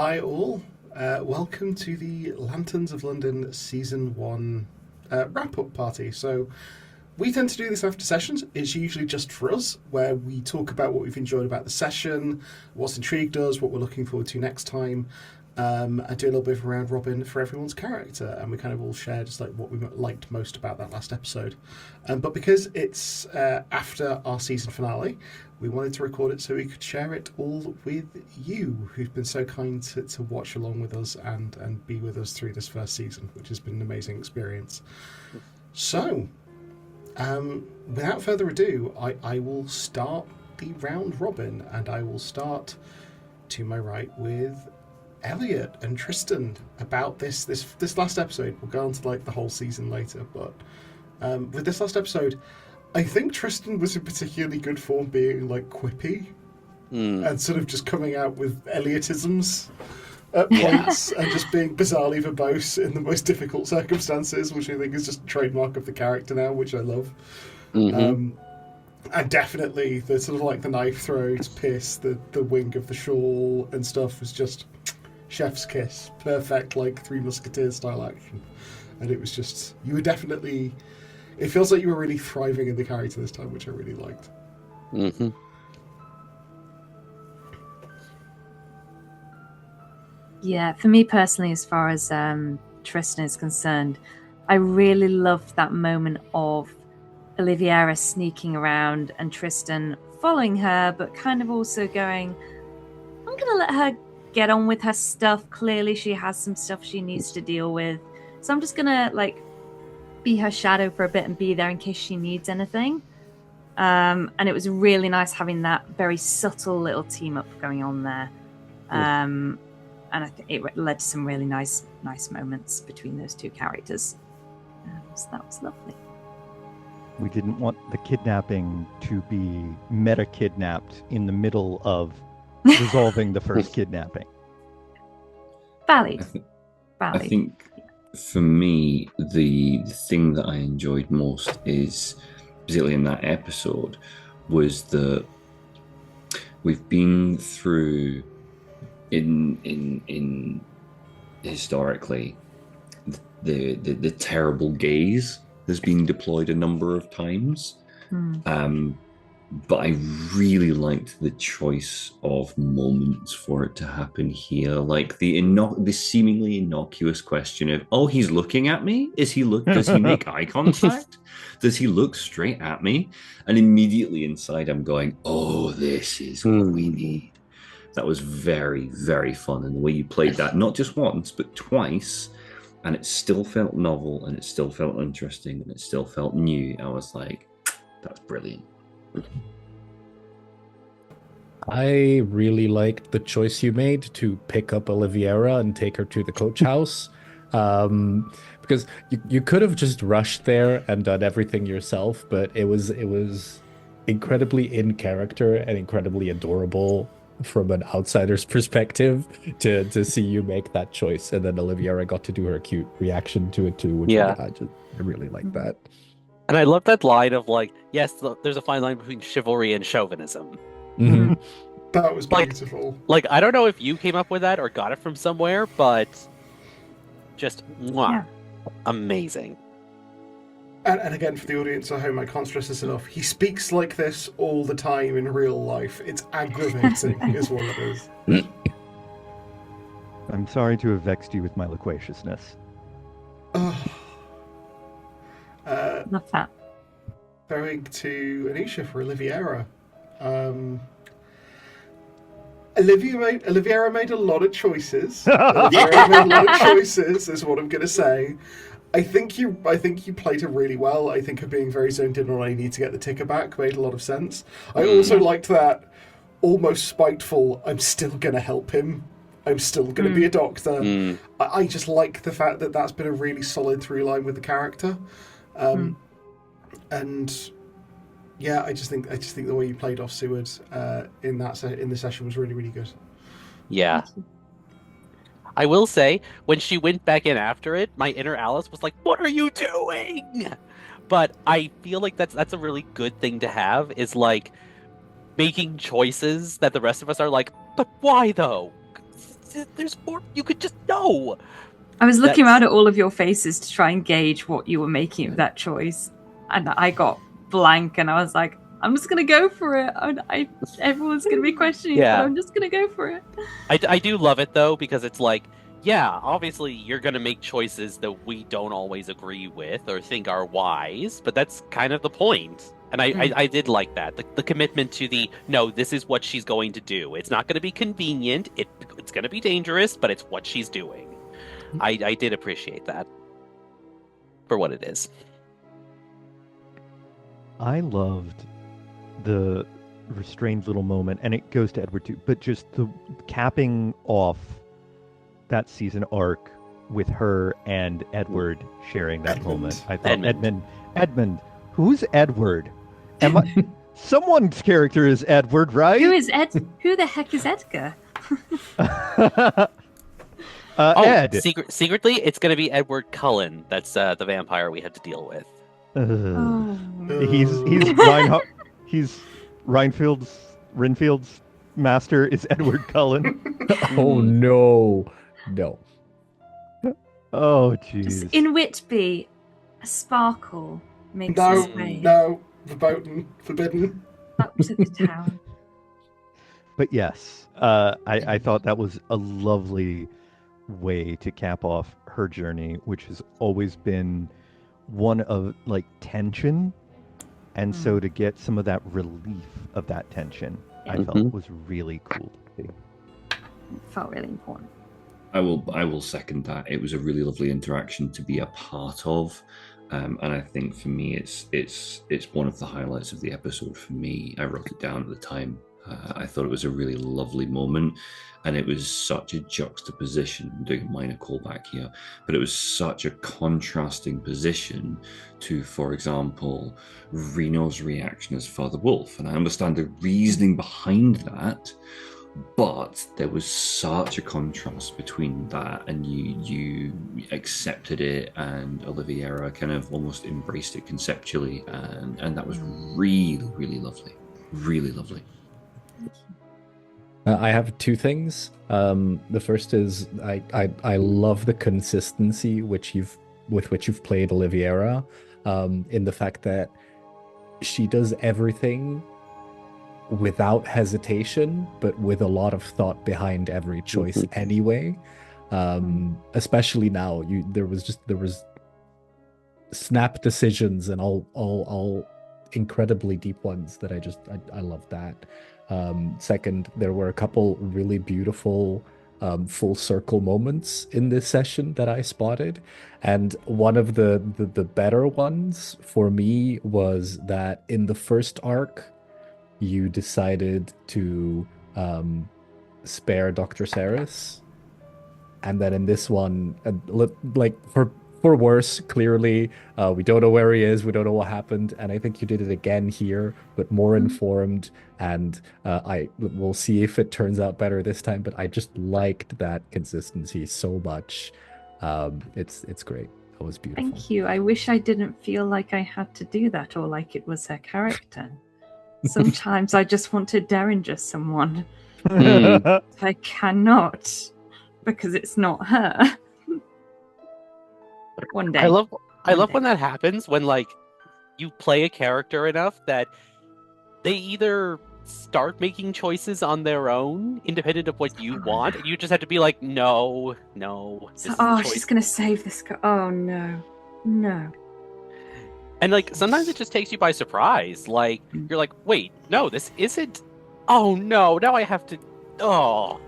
Hi all, welcome to the Lanterns of London Season 1 wrap-up party. So we tend to do this after sessions. It's usually just for us, where we talk about what we've enjoyed about the session, what's intrigued us, what we're looking forward to next time, and do a little bit of a round robin for everyone's character, and we kind of all share just like what we liked most about that last episode. But because it's after our season finale, we wanted to record it so we could share it all with you, who've been so kind to watch along with us and be with us through this first season, which has been an amazing experience. So, without further ado, I will start the round robin, and I will start to my right with Elliot and Tristan about this last episode. We'll go on to like the whole season later, but with this last episode, I think Tristan was in particularly good form being like quippy and sort of just coming out with Elliotisms at points and just being bizarrely verbose in the most difficult circumstances, which I think is just a trademark of the character now, which I love. And definitely the sort of like the knife throw to pierce the wing of the shawl and stuff was just chef's kiss. Perfect, like Three Musketeers style action. And it was just, you were definitely, it feels like you were really thriving in the character this time, which I really liked. Yeah, for me personally, as far as Tristan is concerned, I really loved that moment of Oliviera sneaking around and Tristan following her, but kind of also going, I'm going to let her get on with her stuff. Clearly she has some stuff she needs to deal with. So I'm just going to like be her shadow for a bit and be there in case she needs anything. And it was really nice having that very subtle little team up going on there. And I think it led to some really nice moments between those two characters. So that was lovely. We didn't want the kidnapping to be meta-kidnapped in the middle of resolving the first kidnapping. Valid. I think for me, the thing that I enjoyed most is, particularly in that episode, was that we've been through in historically the terrible gaze has been deployed a number of times. But I really liked the choice of moments for it to happen here. Like the seemingly innocuous question of, oh, he's looking at me? Does he make eye contact? Does he look straight at me? And immediately inside I'm going, oh, this is what we need. That was very, very fun. And the way you played that, not just once, but twice, and it still felt novel, and it still felt interesting, and it still felt new. I was like, that's brilliant. I really liked the choice you made to pick up Oliviera and take her to the coach house. Because you could have just rushed there and done everything yourself, but it was incredibly in character and incredibly adorable from an outsider's perspective to see you make that choice. And then Oliviera got to do her cute reaction to it too, which I really like that. And I love that line of like, yes, there's a fine line between chivalry and chauvinism. That was beautiful. Like, I don't know if you came up with that or got it from somewhere, but just amazing. And again, for the audience at home, I can't stress this enough. He speaks like this all the time in real life. It's aggravating, is what it is. I'm sorry to have vexed you with my loquaciousness. Love that. Going to Anisha for Oliviera. Oliviera made a lot of choices. Oliviera made a lot of choices, is what I'm going to say. I think you played her really well. I think her being very zoned in on I need to get the ticker back made a lot of sense. I also liked that almost spiteful, I'm still going to help him. I'm still going to be a doctor. I just like the fact that that's been a really solid through line with the character. And yeah, I just think the way you played off Seward in the session was really, really good. Yeah. I will say, when she went back in after it, my inner Alice was like, what are you doing? But I feel like that's a really good thing to have, is like making choices that the rest of us are like, but why though? there's more. You could just know. I was looking around at all of your faces to try and gauge what you were making of that choice, and I got blank, and I was like, I'm just gonna go for it. Everyone's gonna be questioning it, but I'm just gonna go for it. I do love it though, because it's like, yeah, obviously you're gonna make choices that we don't always agree with or think are wise, but that's kind of the point. And I did like that. The commitment to no, this is what she's going to do. It's not gonna be convenient, it's gonna be dangerous, but it's what she's doing. I did appreciate that for what it is. I loved the restrained little moment, and it goes to Edward too, but just the capping off that season arc with her and Edward sharing that moment. I thought Edmund, who's Edward? Someone's character is Edward, right? Who the heck is Edgar? Ed. Secretly, it's going to be Edward Cullen. That's the vampire we had to deal with. He's Renfield's master is Edward Cullen. Oh no. Oh jeez. In Whitby, a sparkle makes his way forbidden. up to the town. But yes, I thought that was a lovely way to cap off her journey, which has always been one of like tension, and so to get some of that relief of that tension, I felt was really cool to see. It felt really important. I will second that. It was a really lovely interaction to be a part of, and I think for me, it's one of the highlights of the episode. For me, I wrote it down at the time. I thought it was a really lovely moment, and it was such a juxtaposition. I'm doing a minor callback here, but it was such a contrasting position to, for example, Reno's reaction as Father Wolf. And I understand the reasoning behind that, but there was such a contrast between that, and you accepted it, and Oliviera kind of almost embraced it conceptually, and that was really, really lovely. Really lovely. I have two things. The first is I love the consistency with which you've played Oliviera, in the fact that she does everything without hesitation, but with a lot of thought behind every choice anyway. Especially now, there was snap decisions and all incredibly deep ones that I love that. Second, there were a couple really beautiful full circle moments in this session that I spotted, and one of the better ones for me was that in the first arc you decided to spare Dr. Saris, and then in this one, like for worse, clearly, we don't know where he is, we don't know what happened, and I think you did it again here, but more informed, and we'll see if it turns out better this time, but I just liked that consistency so much. It's great. That was beautiful. Thank you. I wish I didn't feel like I had to do that, or like it was her character. Sometimes I just want to derringer someone. I cannot, because it's not her. One day. I love when that happens, when like you play a character enough that they either start making choices on their own, independent of what you want, and you just have to be like, no. So, she's gonna save this guy. Oh no. And like sometimes it just takes you by surprise. Like you're like, wait, no, this isn't. Oh no, now I have to. Oh,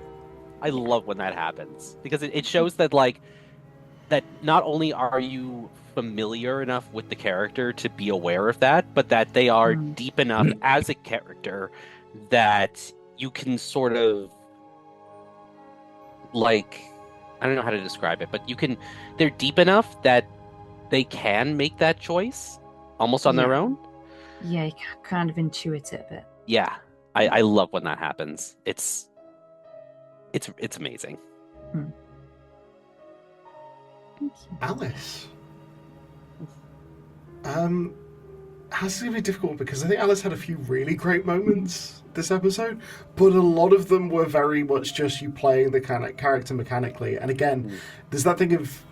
I love when that happens, because it shows that like. That not only are you familiar enough with the character to be aware of that, but that they are deep enough as a character that you can sort of, like, I don't know how to describe it, but they're deep enough that they can make that choice almost on their own. Yeah, you can kind of intuit it a bit. Yeah, I love when that happens. It's amazing. Alice, has to be difficult because I think Alice had a few really great moments this episode, but a lot of them were very much just you playing the kind of character mechanically. And again, there's that thing of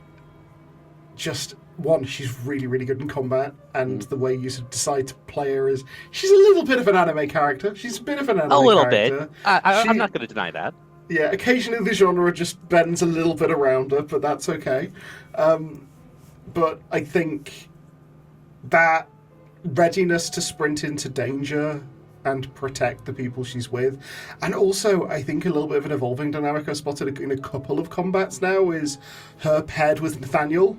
just one, she's really, really good in combat, and the way you sort of decide to play her is she's a little bit of an anime character. She's a bit of an anime A little character. bit. I'm not going to deny that. Yeah, occasionally the genre just bends a little bit around her, but that's okay. But I think that readiness to sprint into danger and protect the people she's with, and also I think a little bit of an evolving dynamic I spotted in a couple of combats now is her paired with Nathaniel,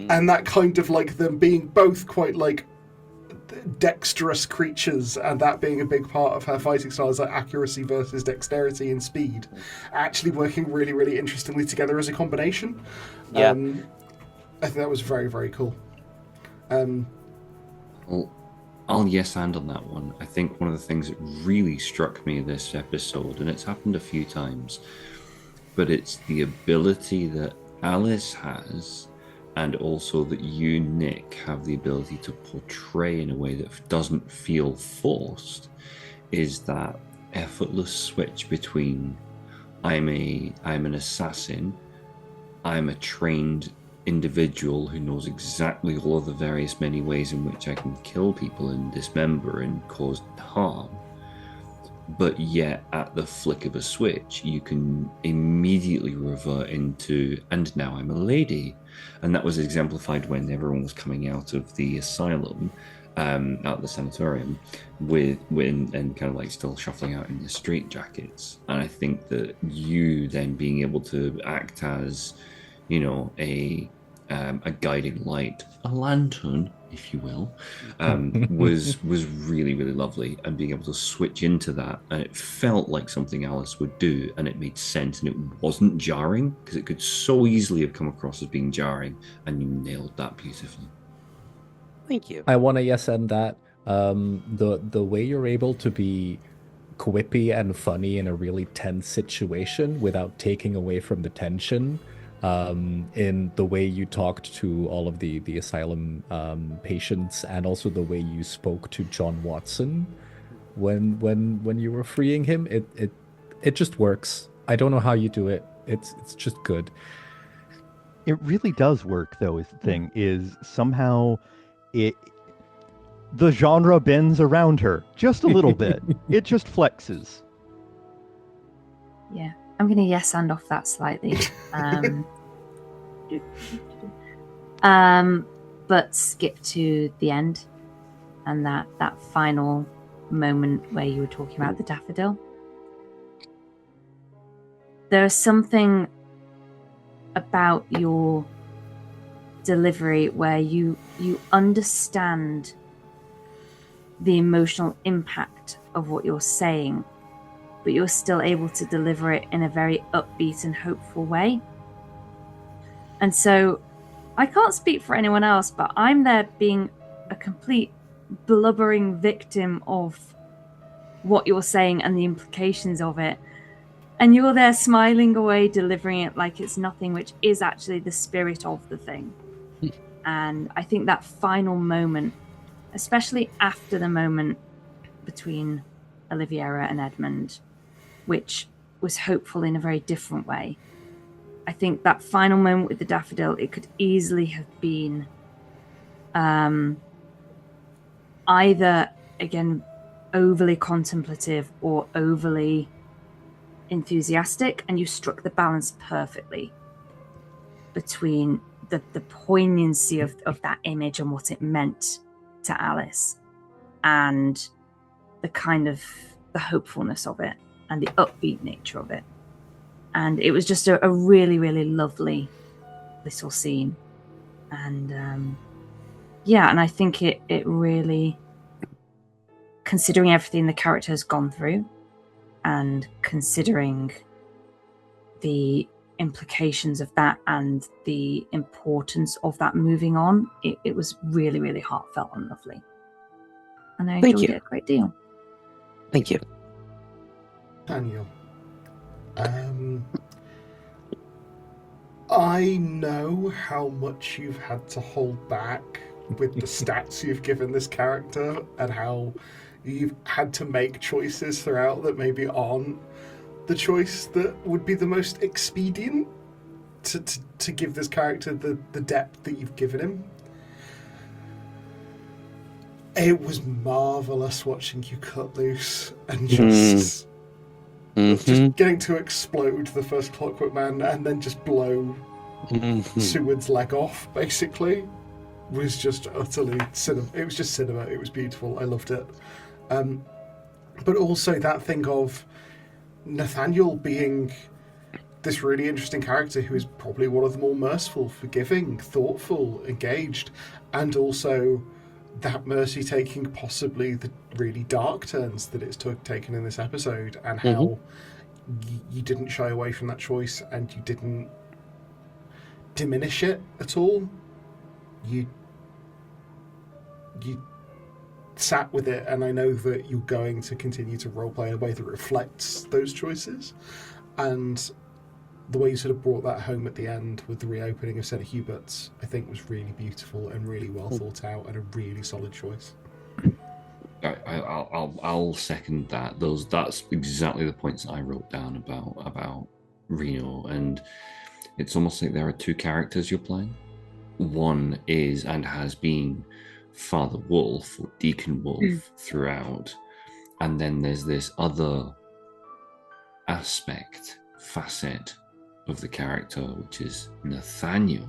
and that kind of like them being both quite like dexterous creatures, and that being a big part of her fighting style is like accuracy versus dexterity and speed actually working really, really interestingly together as a combination. Yeah. I think that was very, very cool. Well, I'll yes and on that one. I think one of the things that really struck me this episode, and it's happened a few times, but it's the ability that Alice has, and also that you, Nick, have the ability to portray in a way that doesn't feel forced, is that effortless switch between I'm an assassin, I'm a trained individual who knows exactly all of the various many ways in which I can kill people and dismember and cause harm, but yet at the flick of a switch you can immediately revert into and now I'm a lady. And that was exemplified when everyone was coming out of the asylum, out of the sanatorium, and kind of like still shuffling out in the straight jackets. And I think that you then being able to act as, you know, a guiding light, a lantern, if you will, was really, really lovely. And being able to switch into that, and it felt like something Alice would do, and it made sense, and it wasn't jarring, because it could so easily have come across as being jarring, and you nailed that beautifully. Thank you. I want to yes and that. The way you're able to be quippy and funny in a really tense situation without taking away from the tension, in the way you talked to all of the asylum patients, and also the way you spoke to John Watson when you were freeing him, it just works. I don't know how you do it. It's just good. It really does work, though, is the thing, is somehow the genre bends around her just a little bit. It just flexes. Yeah, I'm going to yes and off that slightly. But skip to the end and that final moment where you were talking about the daffodil. There's something about your delivery where you understand the emotional impact of what you're saying, but you're still able to deliver it in a very upbeat and hopeful way. And so I can't speak for anyone else, but I'm there being a complete blubbering victim of what you're saying and the implications of it. And you're there smiling away, delivering it like it's nothing, which is actually the spirit of the thing. And I think that final moment, especially after the moment between Oliviera and Edmund, which was hopeful in a very different way. I think that final moment with the daffodil, it could easily have been either, again, overly contemplative or overly enthusiastic, and you struck the balance perfectly between the poignancy of that image and what it meant to Alice, and the kind of the hopefulness of it and the upbeat nature of it. And it was just a really, really lovely little scene. And and I think it really, considering everything the character has gone through and considering the implications of that and the importance of that moving on, it was really, really heartfelt and lovely. And I enjoyed it a great deal. Thank you. Daniel, I know how much you've had to hold back with the stats you've given this character and how you've had to make choices throughout that maybe aren't the choice that would be the most expedient to give this character the depth that you've given him. It was marvellous watching you cut loose and just getting to explode the first Clockwork Man and then just blow Seward's leg off, basically, was just utterly cinema. It was just cinema. It was beautiful. I loved it. But also that thing of Nathaniel being this really interesting character who is probably one of the more merciful, forgiving, thoughtful, engaged, and also that mercy taking possibly the really dark turns that it's taken in this episode, and how you didn't shy away from that choice and you didn't diminish it at all. You sat with it, and I know that you're going to continue to roleplay in a way that reflects those choices, and the way you sort of brought that home at the end with the reopening of St. Hubert's, I think was really beautiful and really well thought out and a really solid choice. I'll second that. That's exactly the points that I wrote down about Reno, and it's almost like there are two characters you're playing. One is and has been Father Wolf or Deacon Wolf throughout, and then there's this other facet of the character, which is Nathaniel,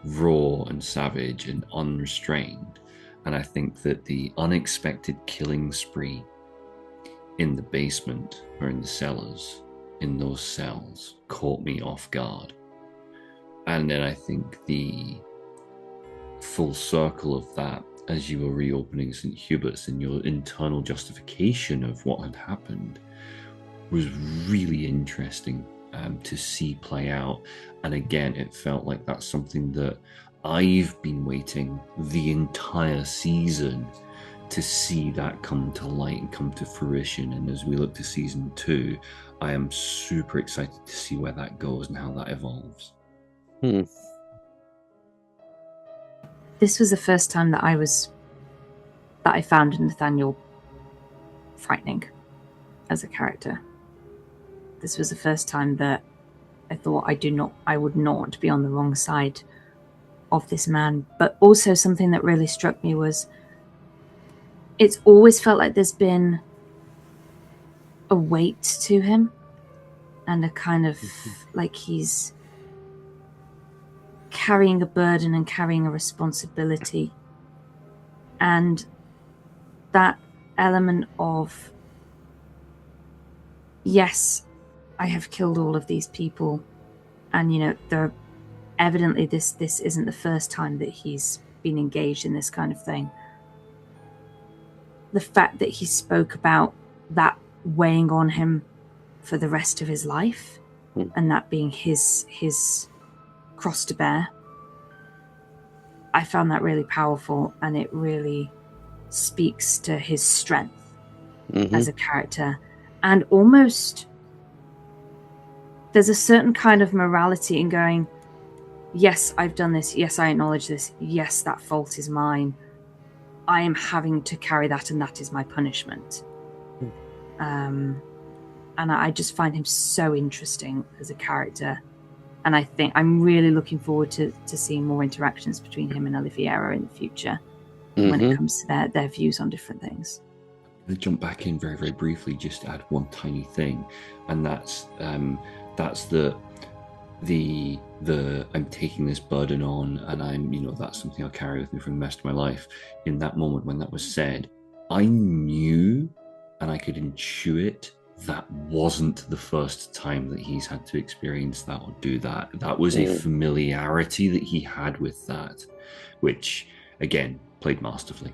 raw and savage and unrestrained. And I think that the unexpected killing spree in the basement or in the cellars, in those cells, caught me off guard. And then I think the full circle of that, as you were reopening St. Hubert's and your internal justification of what had happened, was really interesting to see play out. And again, it felt like that's something that I've been waiting the entire season to see that come to light and come to fruition. And as we look to season 2, I am super excited to see where that goes and how that evolves. This was the first time that I found Nathaniel frightening as a character. This was the first time that I thought I would not be on the wrong side of this man. But also something that really struck me was it's always felt like there's been a weight to him and a kind of like he's carrying a burden and carrying a responsibility. And that element of, yes, I have killed all of these people, and evidently this isn't the first time that he's been engaged in this kind of thing. The fact that he spoke about that weighing on him for the rest of his life, and that being his cross to bear, I found that really powerful, and it really speaks to his strength as a character. And almost there's a certain kind of morality in going, yes, I've done this, yes, I acknowledge this, yes, that fault is mine, I am having to carry that, and that is my punishment. And I just find him so interesting as a character. And I think I'm really looking forward to seeing more interactions between him and Oliviera in the future when it comes to their views on different things. I'm going to jump back in very, very briefly, just to add one tiny thing, and that's the I'm taking this burden on, and I'm that's something I'll carry with me for the rest of my life. In that moment when that was said, I knew, and I could intuit, that wasn't the first time that he's had to experience that or do that. That was a familiarity that he had with that, which again played masterfully.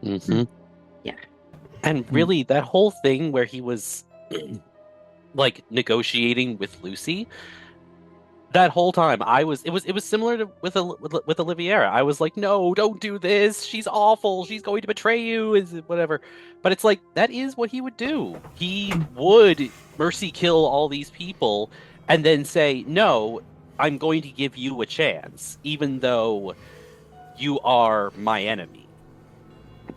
Yeah. And really, that whole thing where he was like negotiating with Lucy, that whole time it was similar to with Oliviera. I was like, no, don't do this. She's awful. She's going to betray you, whatever. But it's like, that is what he would do. He would mercy kill all these people and then say, no, I'm going to give you a chance, even though you are my enemy.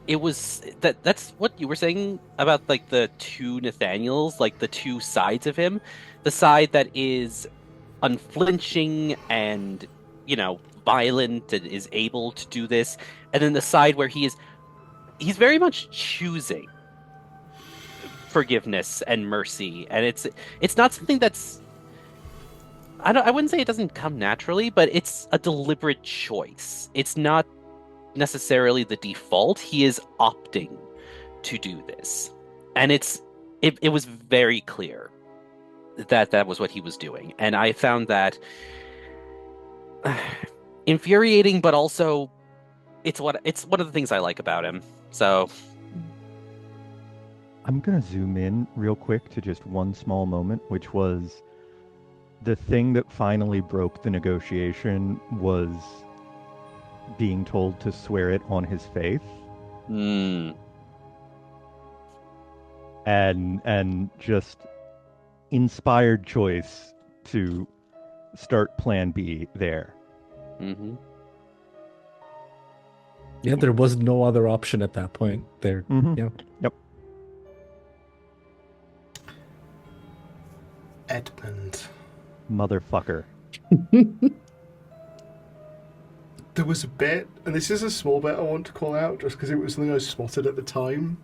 It was that's what you were saying about like the two Nathaniels, like the two sides of him. The side that is unflinching and, violent and is able to do this, and then the side where he's very much choosing forgiveness and mercy, and it's not something that's I wouldn't say it doesn't come naturally, but it's a deliberate choice. It's not necessarily the default. He is opting to do this, and it was very clear that was what he was doing, and I found that infuriating, but also it's one of the things I like about him. So I'm going to zoom in real quick to just one small moment, which was the thing that finally broke the negotiation was being told to swear it on his faith. And just inspired choice to start plan B there. Mm-hmm. Yeah, there was no other option at that point. There, yeah. Yep. Edmund. Motherfucker. There was a bit, and this is a small bit I want to call out just because it was something I spotted at the time.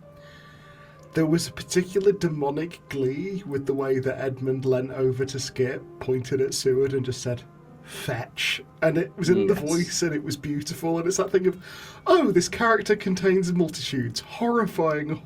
There was a particular demonic glee with the way that Edmund leant over to Skip, pointed at Seward and just said, "Fetch." And it was in the voice, and it was beautiful, and it's that thing of, oh, this character contains multitudes, horrifying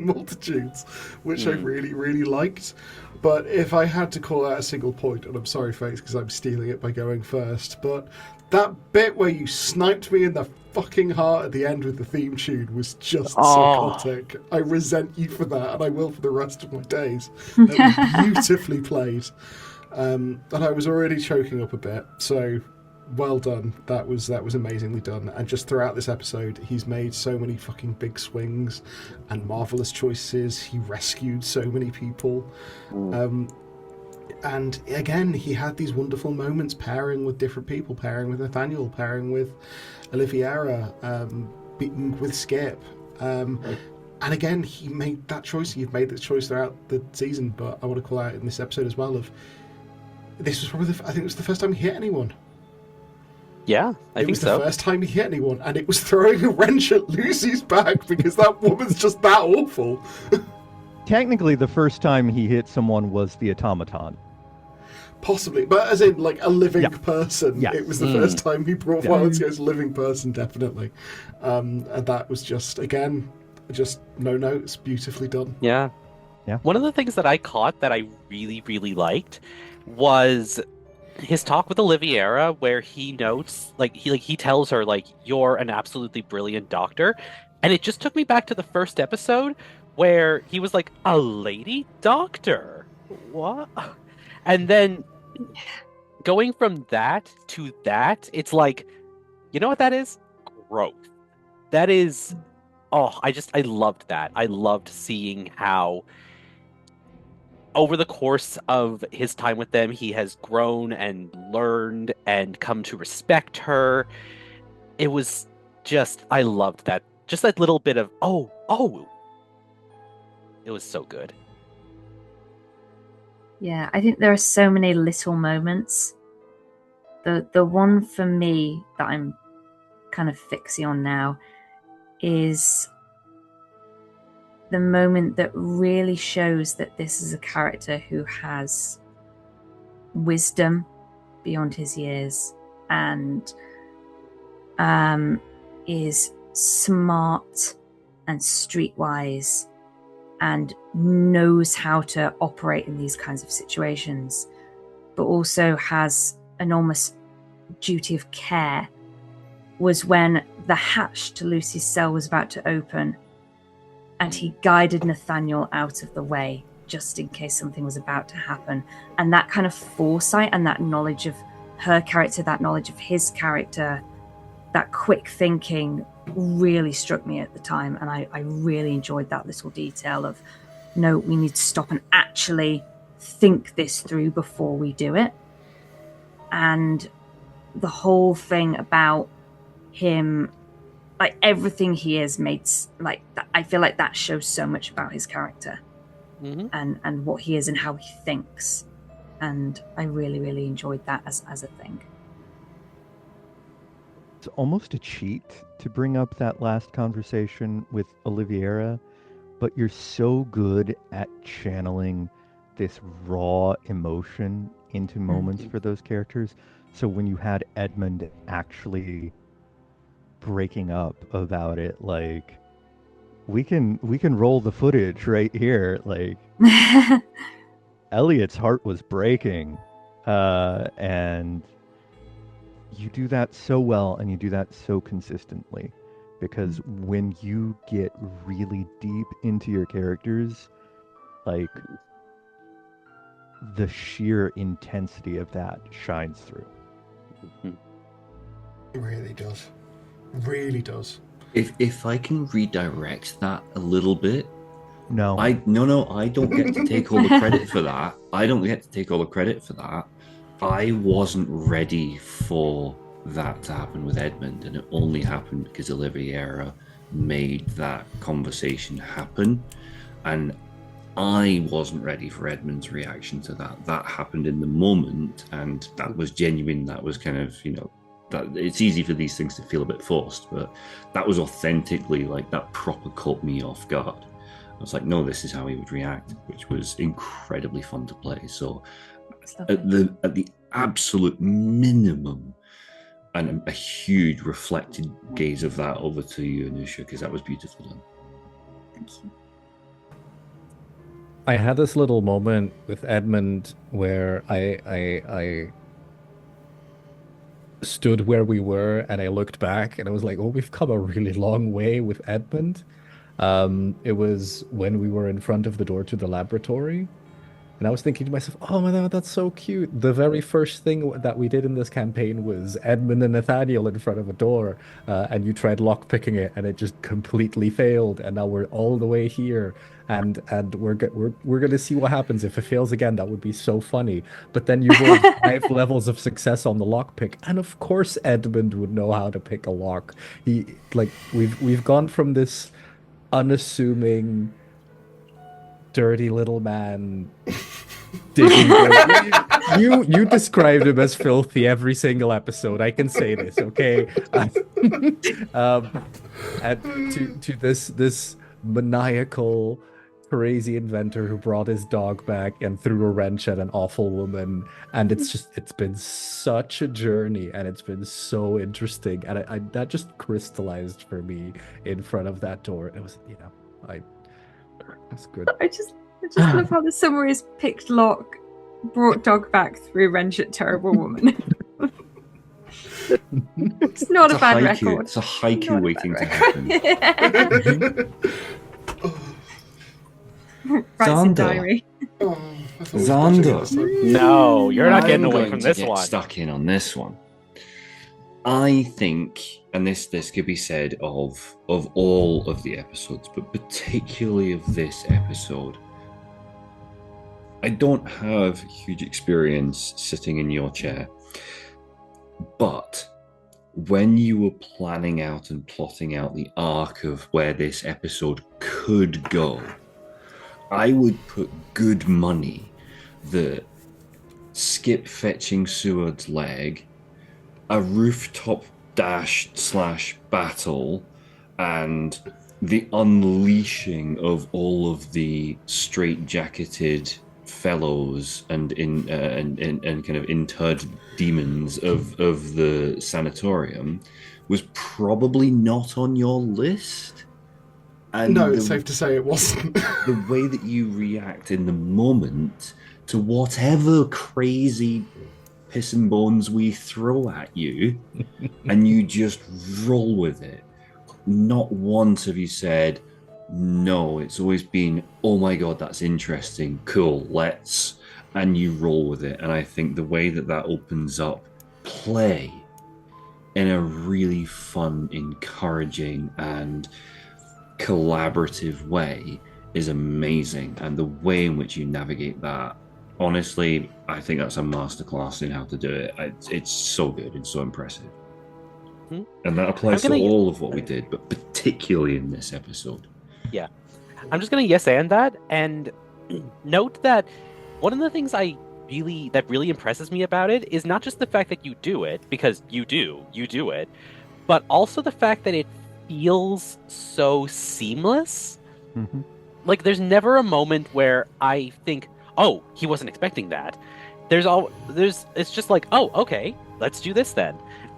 multitudes, which I really, really liked. But if I had to call out a single point, and I'm sorry, folks, because I'm stealing it by going first, but that bit where you sniped me in the fucking heart at the end with the theme tune was just psychotic. I resent you for that, and I will for the rest of my days. That was beautifully played. And I was already choking up a bit, so well done. That was amazingly done. And just throughout this episode, he's made so many fucking big swings and marvelous choices. He rescued so many people. And again, he had these wonderful moments pairing with different people, pairing with Nathaniel, pairing with Oliviera, beating with Skip. And again, he made that choice. You've made that choice throughout the season, but I want to call out in this episode as well of this was probably I think it was the first time he hit anyone. Yeah, I think so. It was the first time he hit anyone, and it was throwing a wrench at Lucy's back because that woman's just that awful. Technically, the first time he hit someone was the automaton. Possibly, but as in like a living person. Yes. It was the first time he brought violence against a living person, definitely. And that was just, again, just no notes, beautifully done. Yeah. One of the things that I caught that I really, really liked was his talk with Oliviera, where he notes, he tells her, you're an absolutely brilliant doctor. And it just took me back to the first episode where he was like, a lady doctor? What? And then going from that to that, it's like, you know what that is? Growth. That is, I loved that. I loved seeing how over the course of his time with them, he has grown and learned and come to respect her. It was just, I loved that. Just that little bit of, it was so good. Yeah, I think there are so many little moments. The one for me that I'm kind of fixing on now is the moment that really shows that this is a character who has wisdom beyond his years and is smart and streetwise and knows how to operate in these kinds of situations, but also has enormous duty of care, was when the hatch to Lucy's cell was about to open and he guided Nathaniel out of the way just in case something was about to happen. And that kind of foresight and that knowledge of her character, that knowledge of his character, that quick thinking really struck me at the time. And I really enjoyed that little detail of, no, we need to stop and actually think this through before we do it. And the whole thing about him, like everything he is made like that. I feel like that shows so much about his character and what he is and how he thinks. And I really, really enjoyed that as a thing. It's almost a cheat to bring up that last conversation with Oliviera, but you're so good at channeling this raw emotion into moments for those characters. So when you had Edmund actually breaking up about it, like we can roll the footage right here. Like Elliot's heart was breaking, and you do that so well, and you do that so consistently, because when you get really deep into your characters, like the sheer intensity of that shines through. It really does. Really does. If I can redirect that a little bit, No. I don't get to take all the credit for that. I wasn't ready for that to happen with Edmund, and it only happened because Oliviera made that conversation happen, and I wasn't ready for Edmund's reaction to that. That happened in the moment, and that was genuine. That was kind of, that it's easy for these things to feel a bit forced, but that was authentically like that proper caught me off guard. I was like, no, this is how he would react, which was incredibly fun to play. So at the absolute minimum, and a huge reflected gaze of that over to you, Anusha, because that was beautifully done. Thank you. I had this little moment with Edmund where I stood where we were and I looked back and I was like, oh, we've come a really long way with Edmund. It was when we were in front of the door to the laboratory. And I was thinking to myself, oh my God, that's so cute. The very first thing that we did in this campaign was Edmund and Nathaniel in front of a door, and you tried lockpicking it, and it just completely failed. And now we're all the way here, and we're going to see what happens if it fails again. That would be so funny. But then you rolled 5 levels of success on the lockpick, and of course Edmund would know how to pick a lock. We've gone from this unassuming, dirty little man digging you described him as filthy every single episode. I can say this, okay? And to this maniacal, crazy inventor who brought his dog back and threw a wrench at an awful woman, and it's been such a journey, and it's been so interesting, and I that just crystallized for me in front of that door. It was, that's good. I just love how the summary is picked lock, brought dog back, threw wrench at terrible woman. It's not a bad record. It's a haiku waiting to happen. Writes in diary. Xander. No, you're not getting I'm away going from to this get one. Stuck in on this one. I think, and this could be said of all of the episodes, but particularly of this episode, I don't have huge experience sitting in your chair, but when you were planning out and plotting out the arc of where this episode could go, I would put good money that Skip fetching Seward's leg, a rooftop dash / battle, and the unleashing of all of the straight-jacketed fellows and kind of interred demons of the sanatorium was probably not on your list. And no, it's safe to say it wasn't. The way that you react in the moment to whatever crazy piss and bones we throw at you, and you just roll with it. Not once have you said, no. It's always been, oh my God, that's interesting, cool, let's, and you roll with it. And I think the way that opens up play in a really fun, encouraging, and collaborative way is amazing. And the way in which you navigate that, honestly, I think that's a masterclass in how to do it. It's so good and so impressive. And that applies to gonna- all of what we did, but particularly in this episode. I'm just gonna yes and that, and note that one of the things that really impresses me about it is not just the fact that you do it, because you do it, but also the fact that it feels so seamless. Mhm. Like there's never a moment where I think, oh, he wasn't expecting that. It's just like, oh, okay, let's do this then.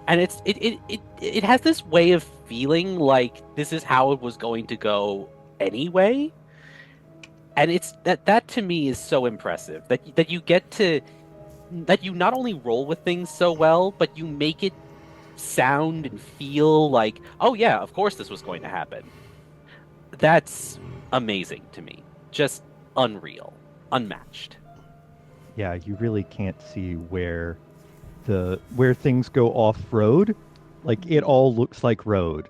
And it has this way of feeling like this is how it was going to go anyway. And it's that to me is so impressive that you not only roll with things so well, but you make it sound and feel like, oh yeah, of course this was going to happen. That's amazing to me. Just unreal, unmatched. Yeah, you really can't see where things go off road. Like it all looks like road,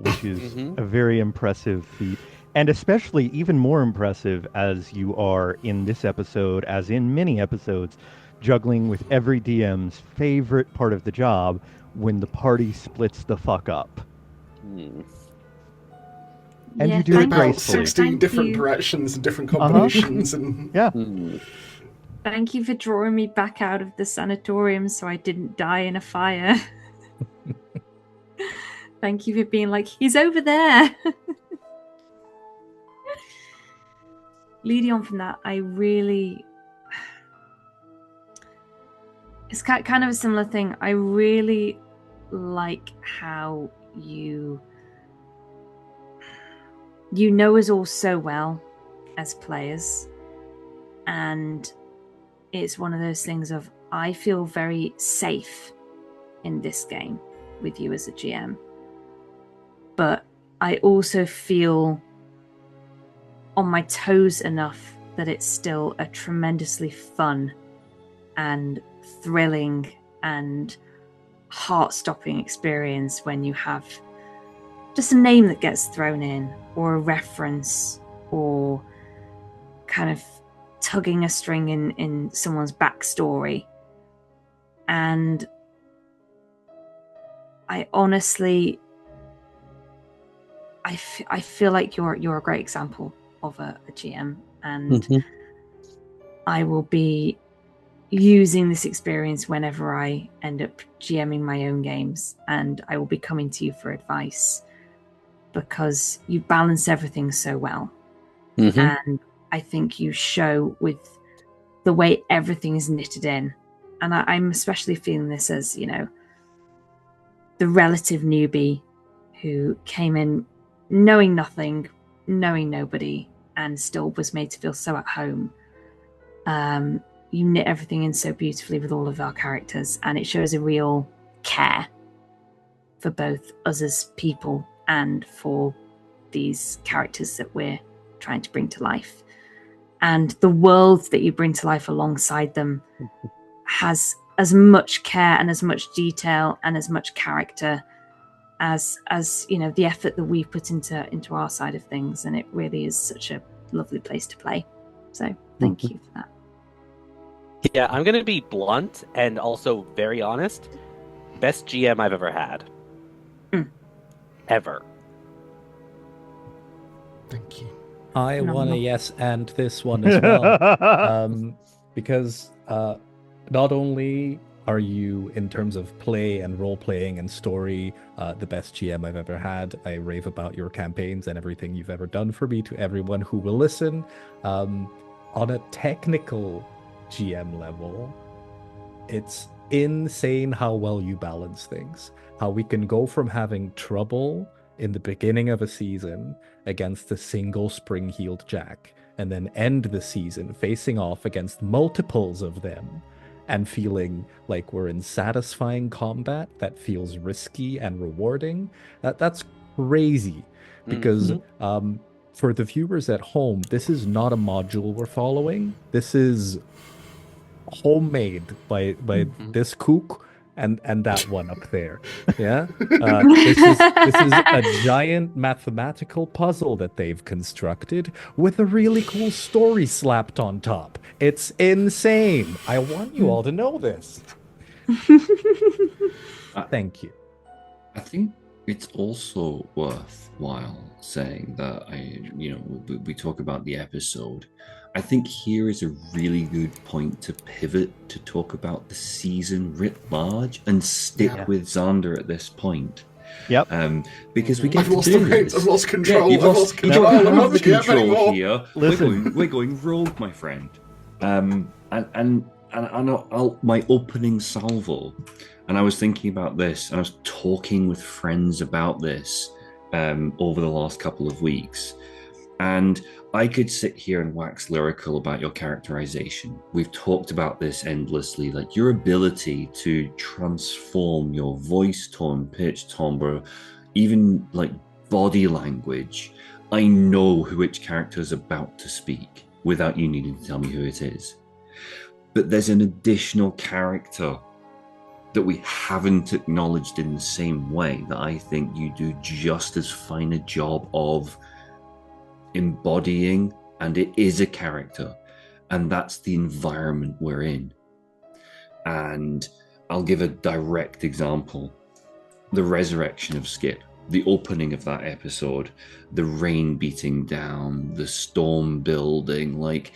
which is a very impressive feat. And especially even more impressive as you are in this episode, as in many episodes, juggling with every DM's favorite part of the job, when the party splits the fuck up. And you do it About gracefully. 16 different directions and different combinations. And Yeah. Thank you for drawing me back out of the sanatorium so I didn't die in a fire. Thank you for being like, he's over there. Leading on from that, it's kind of a similar thing. I really like how you know us all so well as players, and it's one of those things of I feel very safe in this game with you as a GM, but I also feel on my toes enough that it's still a tremendously fun and thrilling and heart-stopping experience when you have just a name that gets thrown in, or a reference, or kind of tugging a string in someone's backstory. And I honestly, I feel like you're a great example of a GM, and I will be using this experience whenever I end up GMing my own games, and I will be coming to you for advice because you balance everything so well. And I think you show with the way everything is knitted in. And I'm especially feeling this as, the relative newbie who came in knowing nothing, knowing nobody, and still was made to feel so at home. You knit everything in so beautifully with all of our characters, and it shows a real care for both us as people and for these characters that we're trying to bring to life. And the world that you bring to life alongside them has as much care and as much detail and as much character as the effort that we put into our side of things. And it really is such a lovely place to play. So thank you for that. Yeah, I'm going to be blunt and also very honest. Best GM I've ever had. Ever. thank you. I want a yes and this one as well. Because not only are you, in terms of play and role-playing and story, the best GM I've ever had. I rave about your campaigns and everything you've ever done for me to everyone who will listen. On a technical GM level, it's insane how well you balance things. How we can go from having trouble in the beginning of a season against a single spring-heeled jack, and then end the season facing off against multiples of them and feeling like we're in satisfying combat that feels risky and rewarding. That's crazy. Because for the viewers at home, this is not a module we're following. This is homemade by this kook and that one up there. Yeah, this is a giant mathematical puzzle that they've constructed with a really cool story slapped on top. It's insane. I want you all to know this. Thank you. I think it's also worthwhile saying that we talk about the episode. I think here is a really good point to pivot to talk about the season writ large and stick Yeah. with Xander at this point. Yep. Because we get I've lost to do the reins. this. I've lost control. You've I've lost lost control. control. You I'm have not the GM control anymore. here. Listen. We're going rogue, my friend. And my opening salvo, and I was thinking about this, and I was talking with friends about this over the last couple of weeks, and I could sit here and wax lyrical about your characterization. We've talked about this endlessly, like your ability to transform your voice tone, pitch, timbre, even like body language. I know which character is about to speak without you needing to tell me who it is. But there's an additional character that we haven't acknowledged in the same way that I think you do just as fine a job of embodying, and it is a character, and that's the environment we're in. And I'll give a direct example. The resurrection of Skip, the opening of that episode, the rain beating down, the storm building, like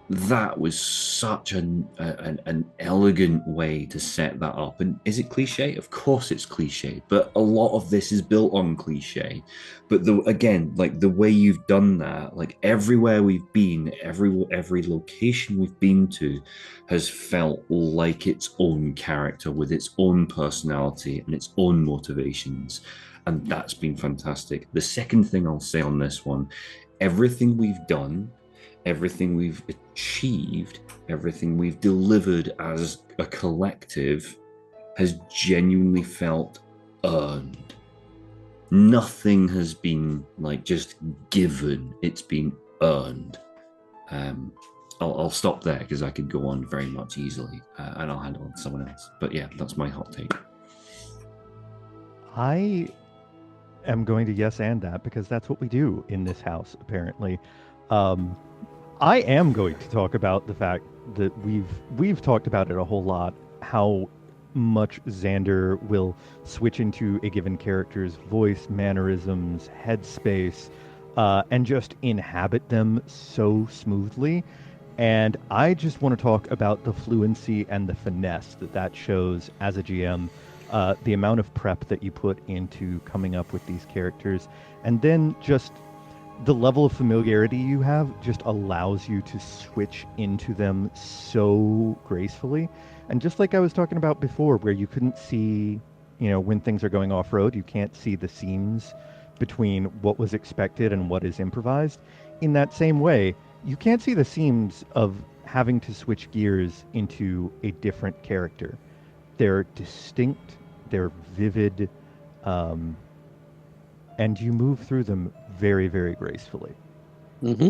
that was such an elegant way to set that up. And is it cliche? Of course it's cliche, but a lot of this is built on cliche. But again, like the way you've done that, like everywhere we've been, every location we've been to has felt like its own character with its own personality and its own motivations. And that's been fantastic. The second thing I'll say on this one, everything we've done, everything we've achieved, everything we've delivered as a collective has genuinely felt earned. Nothing has been like just given, it's been earned. I'll stop there because I could go on very much easily and I'll hand it on to someone else. But yeah, that's my hot take. I am going to yes and that because that's what we do in this house, apparently. I am going to talk about the fact that we've talked about it a whole lot, how much Xander will switch into a given character's voice, mannerisms, headspace, and just inhabit them so smoothly. And I just want to talk about the fluency and the finesse that shows as a GM, the amount of prep that you put into coming up with these characters, and then just the level of familiarity you have just allows you to switch into them so gracefully. And just like I was talking about before, where you couldn't see, when things are going off-road, you can't see the seams between what was expected and what is improvised. In that same way, you can't see the seams of having to switch gears into a different character. They're distinct, they're vivid, and you move through them very, very gracefully. Mm-hmm.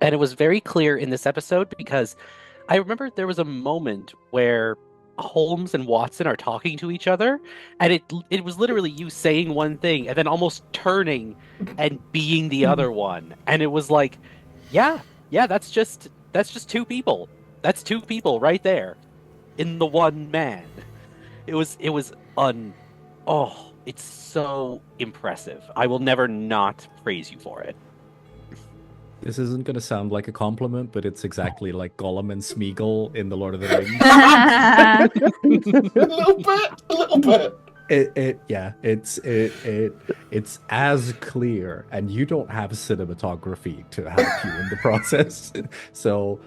And it was very clear in this episode because I remember there was a moment where Holmes and Watson are talking to each other, and it was literally you saying one thing and then almost turning and being the other one, and it was like, yeah, that's just two people. That's two people right there in the one man. It's so impressive. I will never not praise you for it. This isn't going to sound like a compliment, but it's exactly like Gollum and Smeagol in The Lord of the Rings. A little bit. It's as clear, and you don't have cinematography to help you in the process. So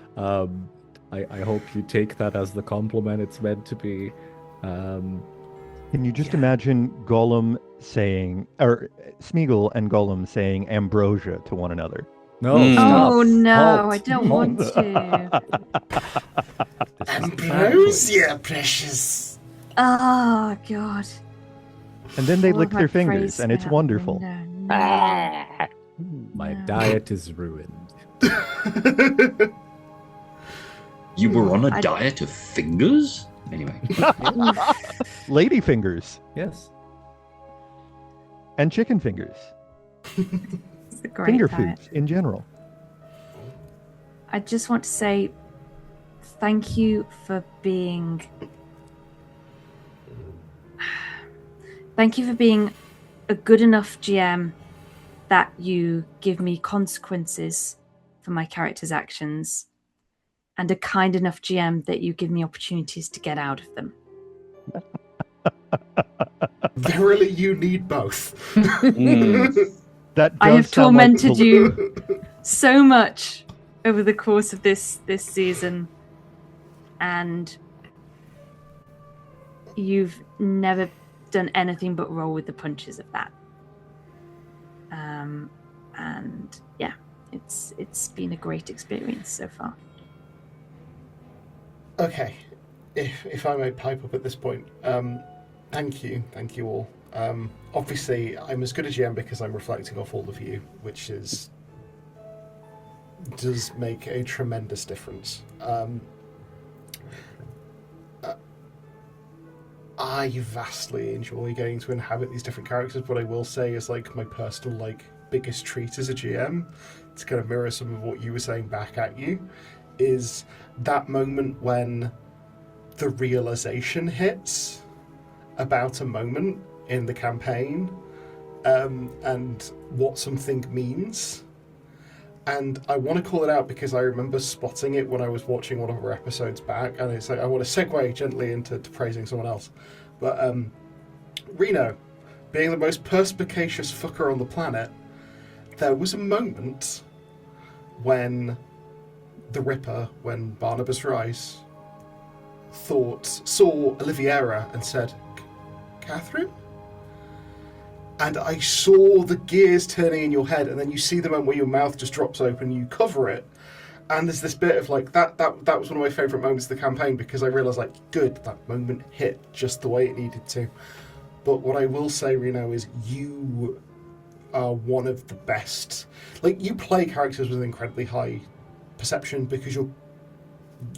I hope you take that as the compliment it's meant to be. Can you just imagine Gollum saying, or Smeagol and Gollum saying ambrosia to one another? No, stop. Oh no, Halt. I don't want to. Ambrosia, precious. Oh god. And then they All lick of my their fingers, praise and it's went out the wonderful. window. No. My No. diet is ruined. You were on a diet of fingers? Anyway. Lady fingers Yes. and chicken fingers. It's a great Finger diet. foods in general. I just want to say thank you for being Thank you for being a good enough GM that you give me consequences for my character's actions, and a kind enough GM that you give me opportunities to get out of them. Verily, you need both. That I does have sound like tormented you so much over the course of this season, and you've never done anything but roll with the punches of that. And yeah, it's been a great experience so far. Okay, if I may pipe up at this point, thank you all. Obviously, I'm as good a GM because I'm reflecting off all of you, which does make a tremendous difference. I vastly enjoy getting to inhabit these different characters. What I will say is like my personal biggest treat as a GM, to kind of mirror some of what you were saying back at you, is that moment when the realization hits about a moment in the campaign, and what something means. And I want to call it out because I remember spotting it when I was watching one of our episodes back, and it's like I want to segue gently into praising someone else. But Reno, being the most perspicacious fucker on the planet, there was a moment when the Ripper, when Barnabas Rice saw Oliviera and said, Catherine? And I saw the gears turning in your head, and then you see the moment where your mouth just drops open, you cover it, and there's this bit of that was one of my favourite moments of the campaign, because I realised good, that moment hit just the way it needed to. But what I will say, Reno, is you are one of the best. You play characters with incredibly high perception because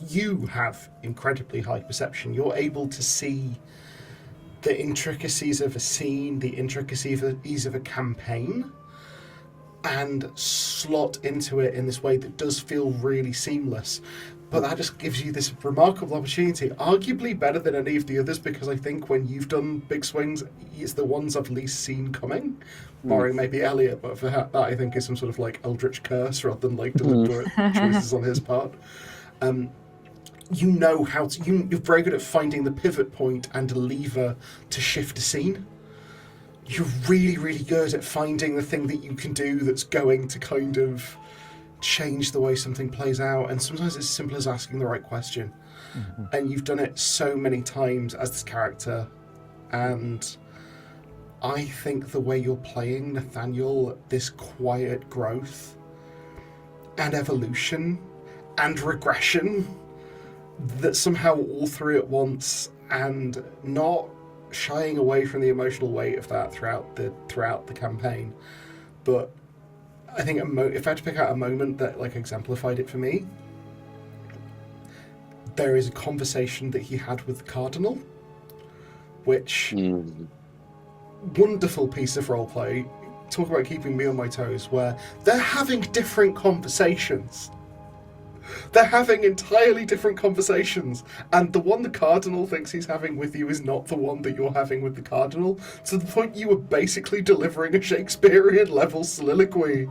you have incredibly high perception. You're able to see the intricacies of a scene, the intricacies of a campaign, and slot into it in this way that does feel really seamless. But that just gives you this remarkable opportunity, arguably better than any of the others, because I think when you've done big swings, it's the ones I've least seen coming, barring maybe Elliot, but for that I think is some sort of eldritch curse rather than deliberate choices on his part. You know how to. You're very good at finding the pivot point and a lever to shift a scene. You're really, really good at finding the thing that you can do that's going to kind of change the way something plays out. And sometimes it's as simple as asking the right question. Mm-hmm. And you've done it so many times as this character. And I think the way you're playing Nathaniel, this quiet growth and evolution and regression, that somehow all through at once, and not shying away from the emotional weight of that throughout the campaign. But I think if I had to pick out a moment that exemplified it for me, there is a conversation that he had with the Cardinal, which wonderful piece of roleplay. Talk about keeping me on my toes, where they're having different conversations. They're having entirely different conversations, and the one the Cardinal thinks he's having with you is not the one that you're having with the Cardinal, to the point you were basically delivering a Shakespearean-level soliloquy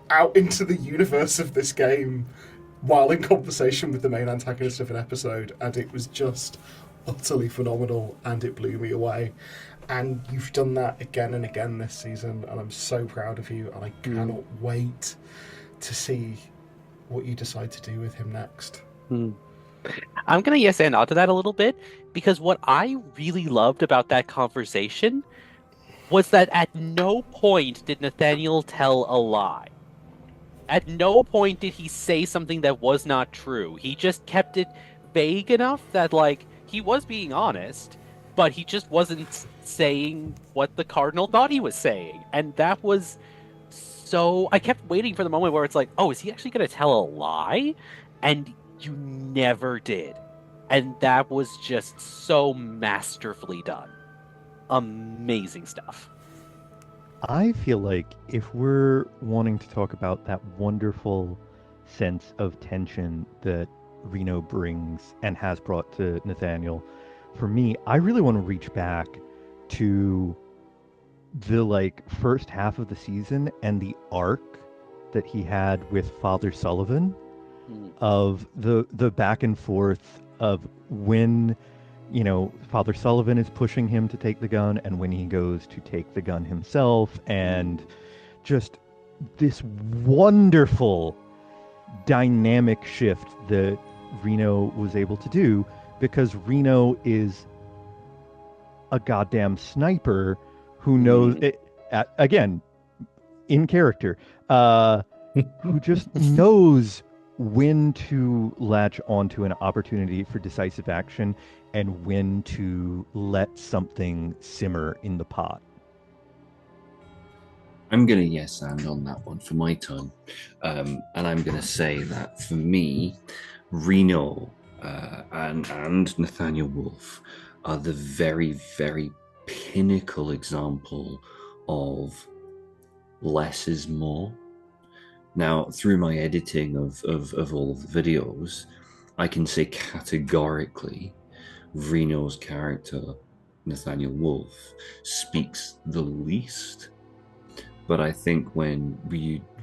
out into the universe of this game while in conversation with the main antagonist of an episode, and it was just utterly phenomenal, and it blew me away. And you've done that again and again this season, and I'm so proud of you, and I cannot wait to see what you decide to do with him next. I'm going to yes and nod to that a little bit, because what I really loved about that conversation was that at no point did Nathaniel tell a lie. At no point did he say something that was not true. He just kept it vague enough that, he was being honest, but he just wasn't saying what the Cardinal thought he was saying. And that was so... I kept waiting for the moment where it's oh, is he actually going to tell a lie? And you never did. And that was just so masterfully done. Amazing stuff. I feel like if we're wanting to talk about that wonderful sense of tension that Reno brings and has brought to Nathaniel, for me, I really want to reach back to the like first half of the season and the arc that he had with Father Sullivan, of the back and forth of when, you know, Father Sullivan is pushing him to take the gun and when he goes to take the gun himself, and just this wonderful dynamic shift that Reno was able to do, because Reno is a goddamn sniper who knows it, again, in character, who just knows when to latch onto an opportunity for decisive action and when to let something simmer in the pot. I'm going to yes and on that one for my turn. And I'm going to say that for me, Reno and Nathaniel Wolfe are the very, very pinnacle example of less is more. Now, through my editing of all of the videos, I can say categorically Reno's character, Nathaniel Wolfe, speaks the least. But I think when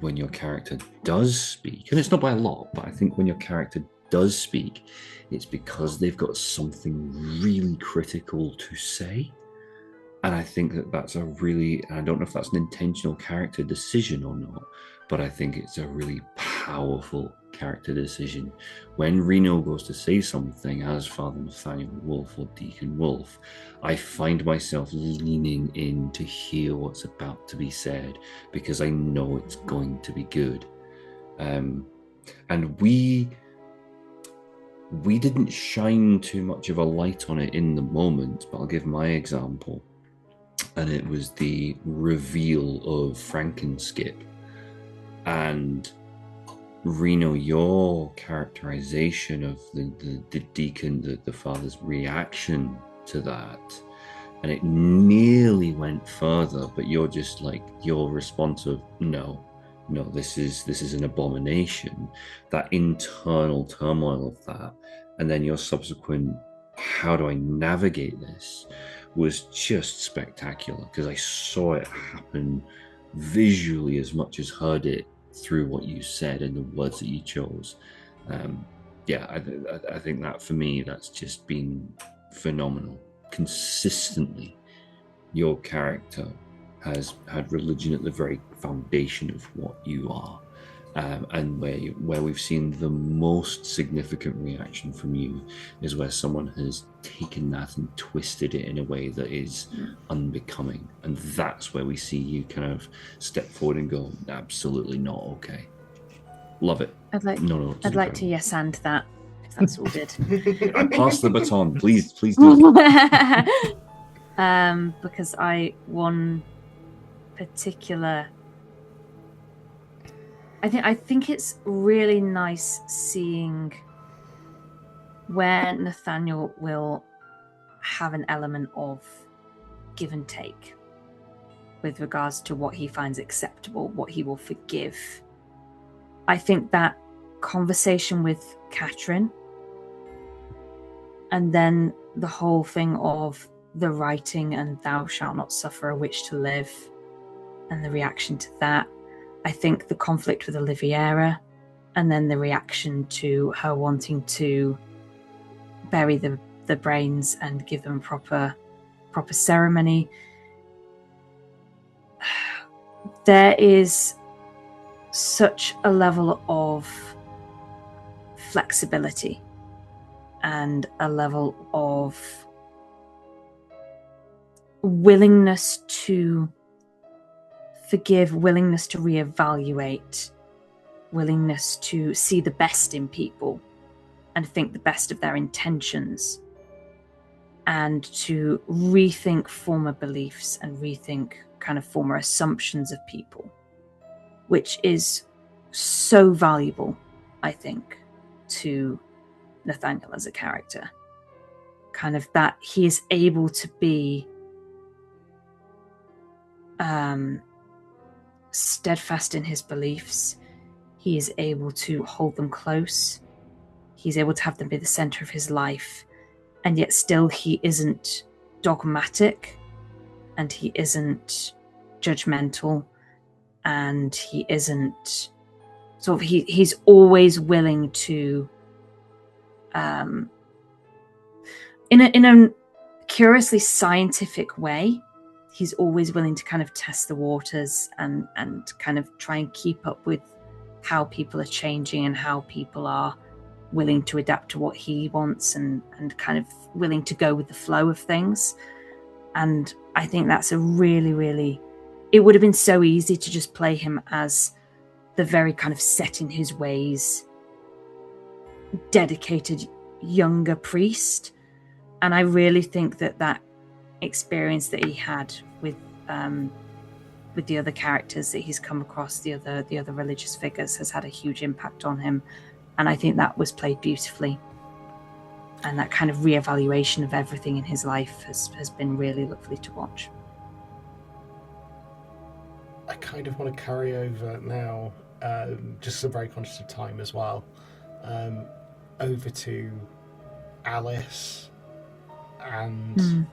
your character does speak, and it's not by a lot, but I think when your character does speak, it's because they've got something really critical to say. And I think that that's a really, I don't know if that's an intentional character decision or not, but I think it's a really powerful character decision. When Reno goes to say something as Father Nathaniel Wolfe or Deacon Wolfe, I find myself leaning in to hear what's about to be said, because I know it's going to be good. And we didn't shine too much of a light on it in the moment, but I'll give my example. And it was the reveal of Frankenskip. And Reno, your characterization of the deacon, the father's reaction to that, and it nearly went further, but you're just like, your response of no, this is an abomination, that internal turmoil of that, and then your subsequent, how do I navigate this, was just spectacular, because I saw it happen visually as much as heard it through what you said and the words that you chose. I think that for me, that's just been phenomenal. Consistently, your character has had religion at the very foundation of what you are. And where we've seen the most significant reaction from you is where someone has taken that and twisted it in a way that is unbecoming. And that's where we see you kind of step forward and go, absolutely not okay. Love it. I'd like to yes and that, if that's all good. I pass the baton. Please do. Because one particular, I think it's really nice seeing where Nathaniel will have an element of give and take with regards to what he finds acceptable, what he will forgive. I think that conversation with Catherine, and then the whole thing of the writing and thou shalt not suffer a witch to live, and the reaction to that. I think the conflict with Oliviera, and then the reaction to her wanting to bury the brains and give them proper ceremony. There is such a level of flexibility and a level of willingness to forgive, willingness to reevaluate, willingness to see the best in people and think the best of their intentions, and to rethink former beliefs and rethink kind of former assumptions of people, which is so valuable, I think, to Nathaniel as a character. Kind of that he is able to be steadfast in his beliefs. He is able to hold them close. He's able to have them be the center of his life, and yet still he isn't dogmatic, and he isn't judgmental, and he isn't sort of he's always willing to in a curiously scientific way, he's always willing to kind of test the waters and kind of try and keep up with how people are changing and how people are willing to adapt to what he wants and kind of willing to go with the flow of things. And I think that's a really, really, it would have been so easy to just play him as the very kind of set in his ways, dedicated younger priest. And I really think that experience that he had with the other characters that he's come across, the other religious figures, has had a huge impact on him. And I think that was played beautifully. And that kind of reevaluation of everything in his life has been really lovely to watch. I kind of want to carry over now, just so very conscious of time as well, over to Alice. And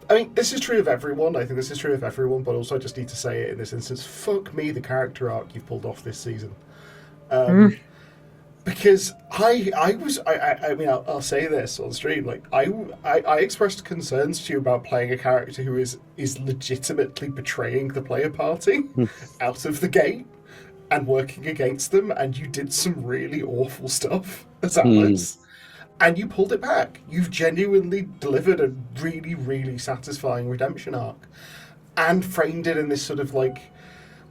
I mean, this is true of everyone. I think this is true of everyone, but also I just need to say it in this instance. Fuck me, the character arc you've pulled off this season. Because I mean, I'll say this on stream. Like, I expressed concerns to you about playing a character who is legitimately betraying the player party out of the gate and working against them, and you did some really awful stuff as Alice. And you pulled it back. You've genuinely delivered a really, really satisfying redemption arc, and framed it in this sort of like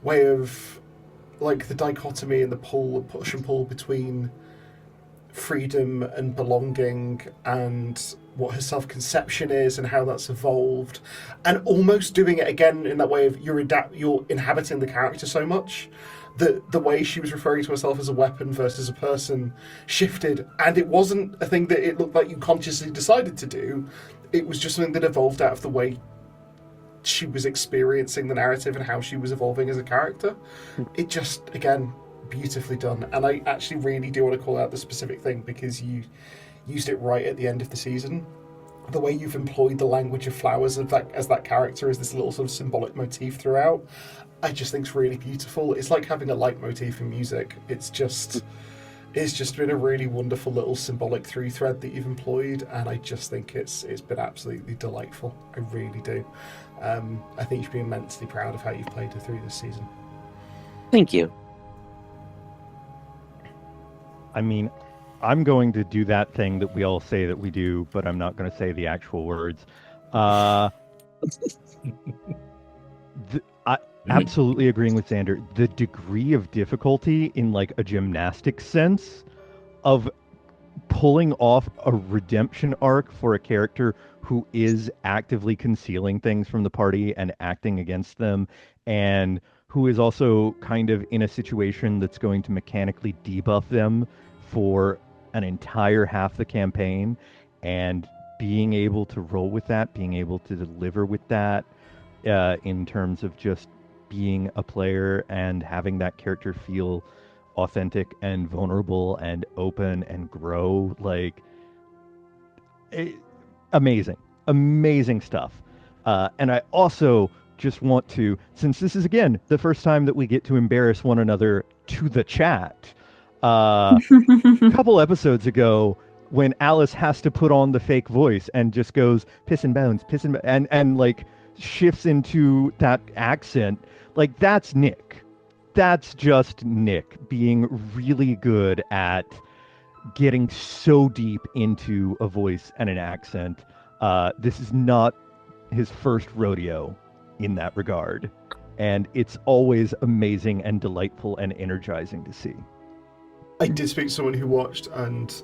way of like the dichotomy and the push and pull between freedom and belonging, and what her self-conception is and how that's evolved, and almost doing it again in that way of you're inhabiting the character so much that the way she was referring to herself as a weapon versus a person shifted, and it wasn't a thing that it looked like you consciously decided to do. It was just something that evolved out of the way she was experiencing the narrative and how she was evolving as a character. It just, again, beautifully done. And I actually really do want to call out the specific thing, because you used it right at the end of the season. The way you've employed the language of flowers as that character, as this little sort of symbolic motif throughout, I just think it's really beautiful. It's like having a leitmotif in music. It's just been a really wonderful little symbolic through thread that you've employed, and I just think it's been absolutely delightful. I really do. I think you should be immensely proud of how you've played her through this season. Thank you. I mean, I'm going to do that thing that we all say that we do, but I'm not going to say the actual words. Absolutely agreeing with Xander. The degree of difficulty in like a gymnastics sense of pulling off a redemption arc for a character who is actively concealing things from the party and acting against them, and who is also kind of in a situation that's going to mechanically debuff them for an entire half the campaign, and being able to roll with that, being able to deliver with that in terms of just being a player and having that character feel authentic and vulnerable and open and grow, like amazing stuff. And I also just want to, since this is again the first time that we get to embarrass one another to the chat, a couple episodes ago when Alice has to put on the fake voice and just goes piss and bones and like shifts into that accent, like that's Nick. That's just Nick being really good at getting so deep into a voice and an accent. This is not his first rodeo in that regard, and it's always amazing and delightful and energizing to see. I did speak to someone who watched and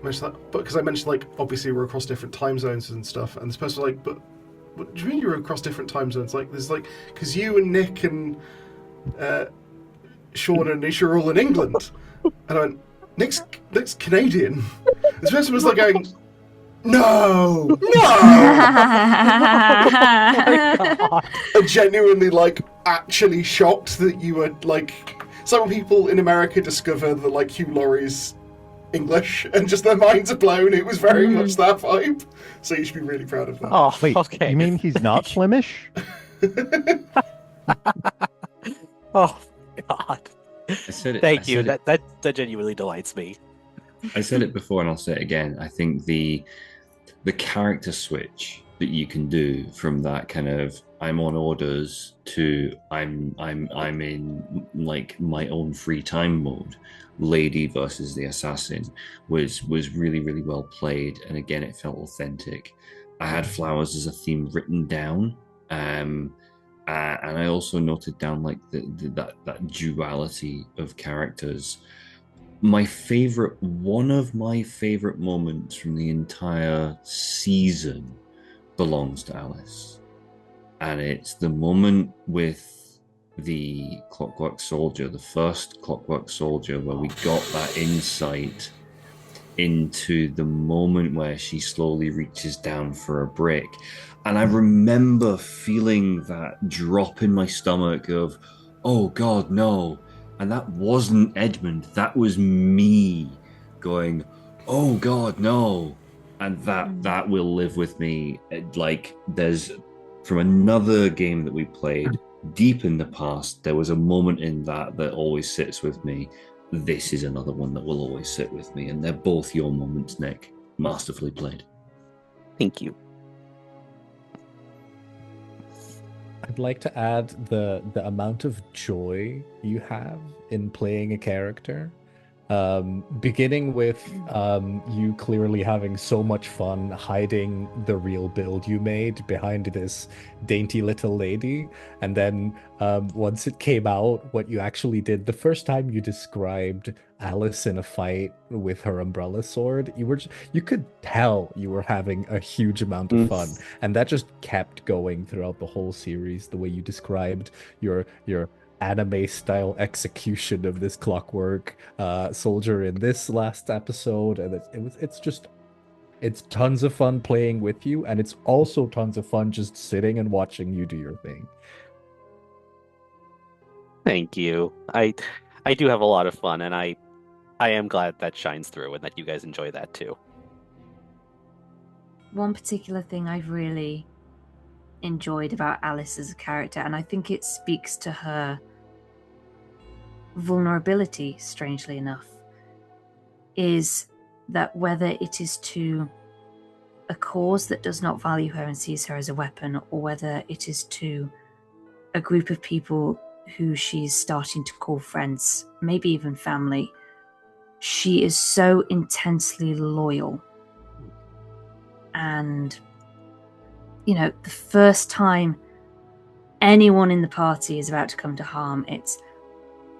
mentioned that, but because I mentioned like obviously we're across different time zones and stuff, and this person was like, but what do you mean you're across different time zones? Like there's like, because you and Nick and Sean and Nisha are all in England, and I went, Nick's Canadian. This person was like going, no. I'm genuinely like actually shocked that you were like. It's like when people in America discover that like Hugh Laurie's English, and just their minds are blown. It was very much that vibe. So you should be really proud of that. Oh, Wait, okay. you mean he's not Flemish? Oh God! I said it. Thank I you. said it- That genuinely delights me. I said it before, and I'll say it again. I think the character switch that you can do from that kind of I'm on orders to I'm in like my own free time mode, lady versus the assassin, was really really well played, and again it felt authentic. I had flowers as a theme written down, and I also noted down like that duality of characters. One of my favorite moments from the entire season belongs to Alice, and it's the moment with the Clockwork Soldier, the first Clockwork Soldier, where we got that insight into the moment where she slowly reaches down for a brick. And I remember feeling that drop in my stomach of, oh God, no. And that wasn't Edmund, that was me going, oh God, no. And that will live with me. Like, there's, from another game that we played deep in the past, there was a moment in that always sits with me. This is another one that will always sit with me. And they're both your moments, Nick. Masterfully played. Thank you. I'd like to add the amount of joy you have in playing a character. Beginning with you clearly having so much fun hiding the real build you made behind this dainty little lady, and then once it came out, what you actually did the first time you described Alice in a fight with her umbrella sword, you could tell you were having a huge amount of fun, and that just kept going throughout the whole series. The way you described your anime style execution of this Clockwork Soldier in this last episode, and it's tons of fun playing with you, and it's also tons of fun just sitting and watching you do your thing. Thank you. I do have a lot of fun, and I am glad that shines through and that you guys enjoy that too. One particular thing I've really enjoyed about Alice as a character, and I think it speaks to her vulnerability, strangely enough, is that whether it is to a cause that does not value her and sees her as a weapon, or whether it is to a group of people who she's starting to call friends, maybe even family, she is so intensely loyal. And the first time anyone in the party is about to come to harm, it's,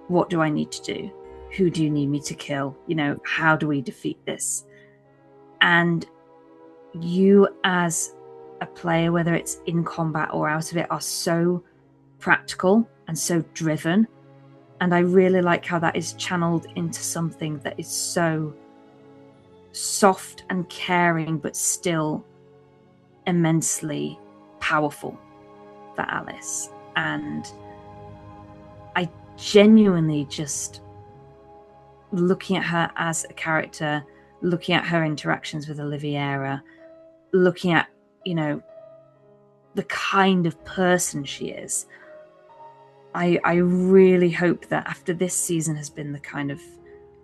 what do I need to do? Who do you need me to kill? How do we defeat this? And you as a player, whether it's in combat or out of it, are so practical and so driven. And I really like how that is channeled into something that is so soft and caring, but still immensely powerful for Alice. And I genuinely just, looking at her as a character, looking at her interactions with Oliviera, looking at, the kind of person she is, I really hope that after this season has been the kind of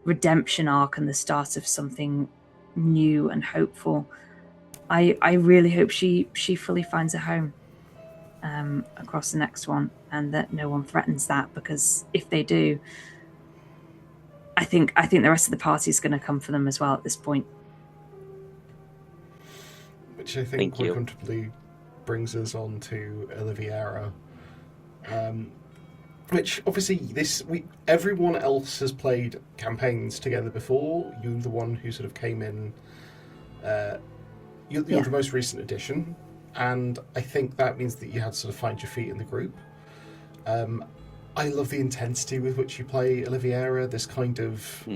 redemption arc and the start of something new and hopeful, I really hope she fully finds a home across the next one, and that no one threatens that, because if they do, I think the rest of the party is going to come for them as well at this point. Which I think quite comfortably brings us on to Oliviera. Which obviously everyone else has played campaigns together before. You're the one who sort of came in. You're the most recent addition, and I think that means that you had to sort of find your feet in the group. I love the intensity with which you play Oliviera. This kind of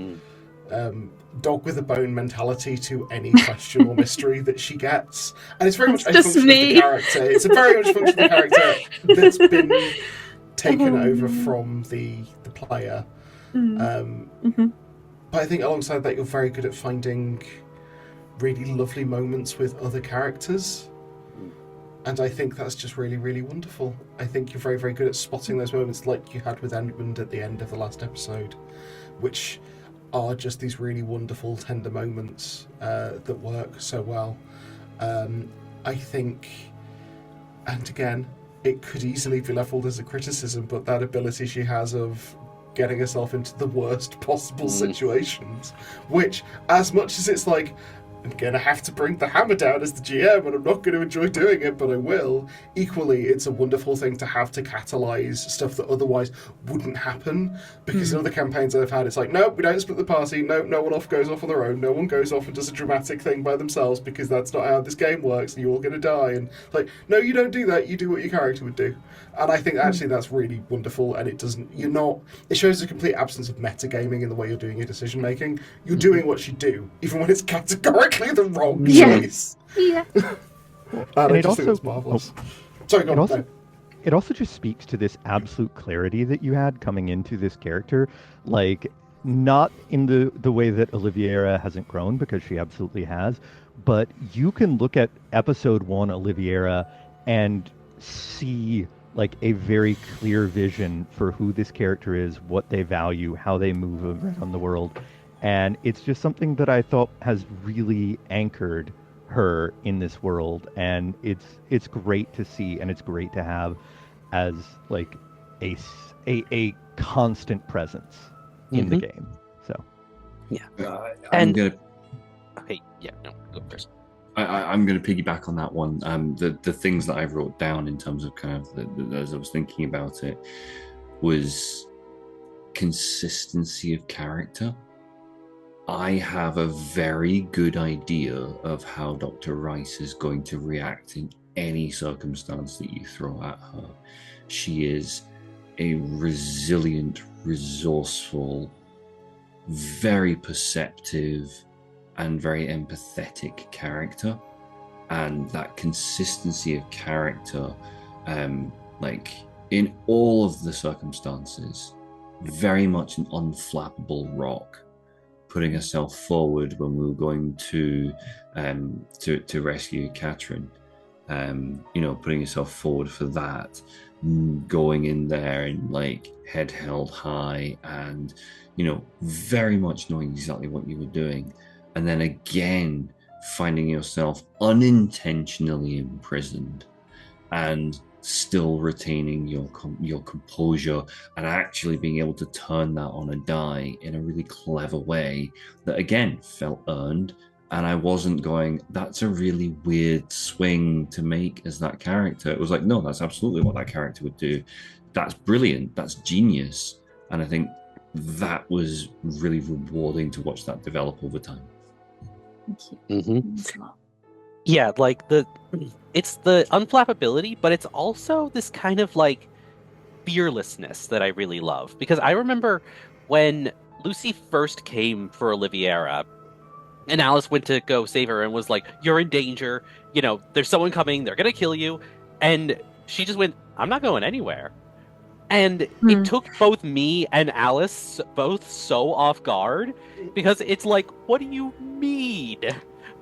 dog with a bone mentality to any question or mystery that she gets, and it's very much a function of the character. It's a very much function of the character that's been taken over from the player. But I think alongside that, you're very good at finding really lovely moments with other characters. And I think that's just really, really wonderful. I think you're very, very good at spotting those moments like you had with Edmund at the end of the last episode, which are just these really wonderful, tender moments that work so well. I think, and again, it could easily be leveled as a criticism, but that ability she has of getting herself into the worst possible situations, which, as much as it's like, I'm going to have to bring the hammer down as the GM, and I'm not going to enjoy doing it, but I will. Equally, it's a wonderful thing to have to catalyse stuff that otherwise wouldn't happen. Because in other campaigns I've had, it's like, no, we don't split the party. No one goes off on their own. No one goes off and does a dramatic thing by themselves, because that's not how this game works, and you're all going to die. And like, no, you don't do that. You do what your character would do. And I think actually that's really wonderful, and it shows a complete absence of metagaming in the way you're doing your decision making. You're doing what you do, even when it's categorically the wrong choice. Yeah. And I just think it's marvellous. Sorry, go on. It also just speaks to this absolute clarity that you had coming into this character, like not in the way that Oliviera hasn't grown, because she absolutely has, but you can look at episode 1 Oliviera and see like a very clear vision for who this character is, what they value, how they move around the world. And it's just something that I thought has really anchored her in this world. And it's great to see, and it's great to have as like a constant presence in the game. So yeah. Okay, yeah, no, go first. I'm going to piggyback on that one. The things that I wrote down in terms of kind of as I was thinking about it was consistency of character. I have a very good idea of how Dr. Rice is going to react in any circumstance that you throw at her. She is a resilient, resourceful, very perceptive, and very empathetic character, and that consistency of character, like in all of the circumstances, very much an unflappable rock, putting herself forward when we were going to rescue Catherine, putting herself forward for that, going in there and like head held high, and very much knowing exactly what you were doing. And then again, finding yourself unintentionally imprisoned and still retaining your composure, and actually being able to turn that on a die in a really clever way that, again, felt earned. And I wasn't going, that's a really weird swing to make as that character. It was like, no, that's absolutely what that character would do. That's brilliant. That's genius. And I think that was really rewarding to watch that develop over time. Yeah, like it's the unflappability, but it's also this kind of like fearlessness that I really love. Because I remember when Lucy first came for Oliviera, and Alice went to go save her and was like, "You're in danger. There's someone coming. They're gonna kill you." And she just went, "I'm not going anywhere." And it took both me and Alice both so off guard, because it's like, what do you mean?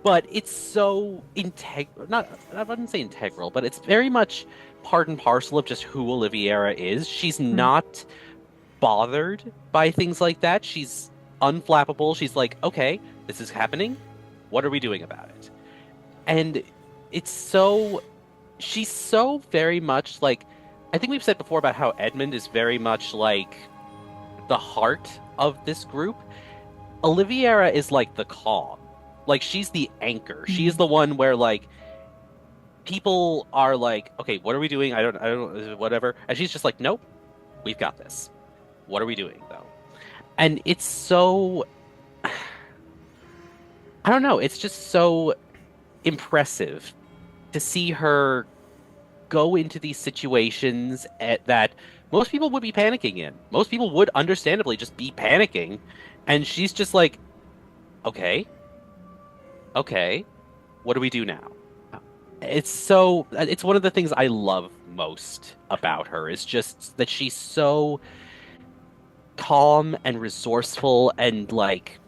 But it's so I wouldn't say integral, but it's very much part and parcel of just who Oliviera is. She's not bothered by things like that. She's unflappable. She's like, okay, this is happening. What are we doing about it? And she's so very much like, I think we've said before about how Edmund is very much like the heart of this group. Oliviera is like the calm. Like, she's the anchor. She is the one where like people are like, okay, what are we doing? I don't, whatever. And she's just like, nope, we've got this. What are we doing though? And it's so, I don't know. It's just so impressive to see her go into these situations that most people would be panicking in. Most people would understandably just be panicking. And she's just like, okay, what do we do now? It's one of the things I love most about her, is just that she's so calm and resourceful and like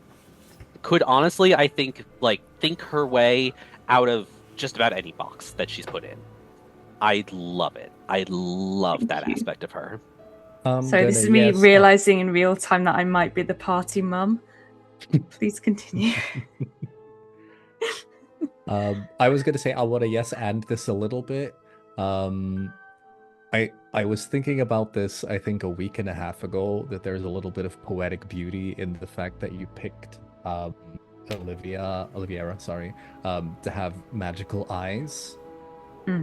could honestly, I think, like think her way out of just about any box that she's put in. I love it. I love that aspect of her. So this is me realizing in real time that I might be the party mum. Please continue. I was gonna say I want to yes and this a little bit. I was thinking about this, I think, a week and a half ago, that there's a little bit of poetic beauty in the fact that you picked Oliviera, sorry, to have magical eyes.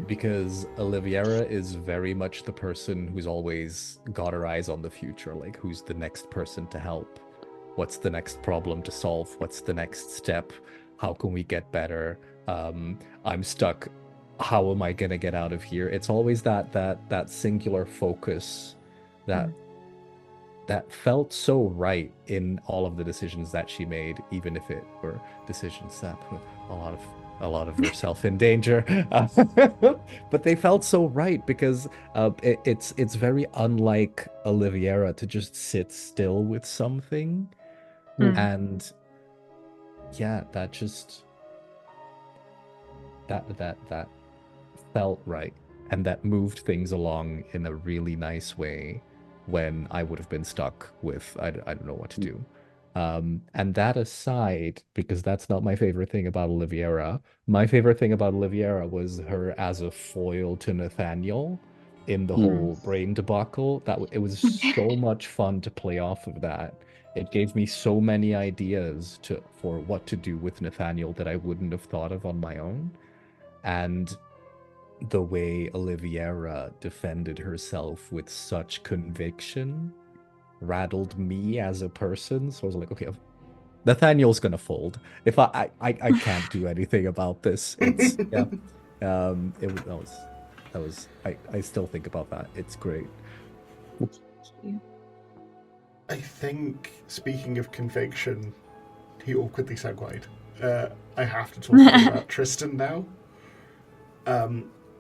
Because Oliviera is very much the person who's always got her eyes on the future, like who's the next person to help, what's the next problem to solve, what's the next step, how can we get better, I'm stuck, how am I gonna get out of here? It's always that singular focus that felt so right in all of the decisions that she made, even if it were decisions that put a lot of herself in danger, but they felt so right because it's very unlike Oliviera to just sit still with something, and yeah, that felt right, and that moved things along in a really nice way when I would have been stuck with I don't know what to do. And that aside, because that's not my favorite thing about Oliviera, my favorite thing about Oliviera was her as a foil to Nathaniel in the whole brain debacle. It was so much fun to play off of that. It gave me so many ideas for what to do with Nathaniel that I wouldn't have thought of on my own. And the way Oliviera defended herself with such conviction rattled me as a person. So I was like, okay, Nathaniel's gonna fold. If I can't do anything about this. It's yeah. That was I still think about that. It's great. I think, speaking of conviction, he awkwardly segued. I have to talk about Tristan now.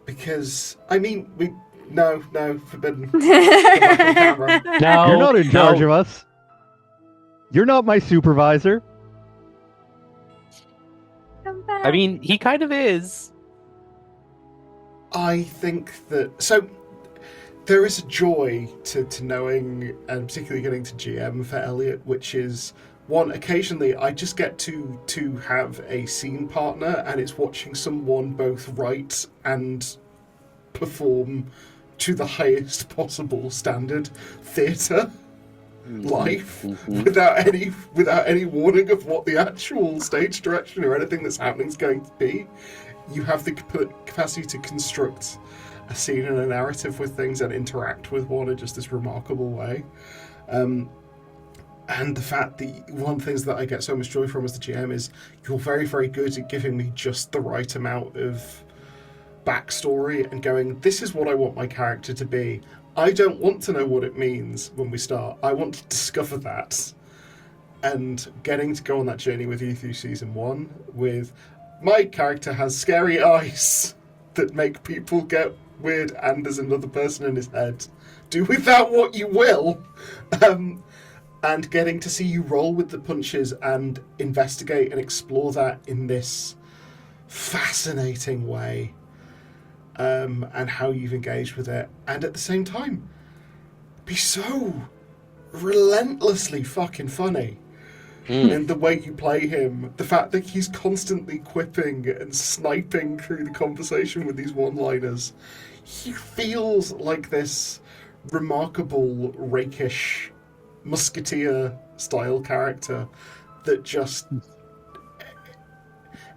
Because I mean No, forbidden. No, you're not in charge of us. You're not my supervisor. Come back. I mean, he kind of is. I think that there is a joy to knowing, and particularly getting to GM for Elliot, which is one, occasionally I just get to have a scene partner, and it's watching someone both write and perform to the highest possible standard theatre life without any warning of what the actual stage direction or anything that's happening is going to be. You have the capacity to construct a scene and a narrative with things and interact with one in just this remarkable way. And the fact that one of the things that I get so much joy from as the GM is you're very, very good at giving me just the right amount of backstory and going, this is what I want my character to be. I don't want to know what it means when we start. I want to discover that. And getting to go on that journey with you through season 1 with my character has scary eyes that make people get weird and there's another person in his head. Do with that what you will. And getting to see you roll with the punches and investigate and explore that in this fascinating way. And how you've engaged with it, and at the same time be so relentlessly fucking funny in the way you play him. The fact that he's constantly quipping and sniping through the conversation with these one-liners. He feels like this remarkable, rakish musketeer style character that just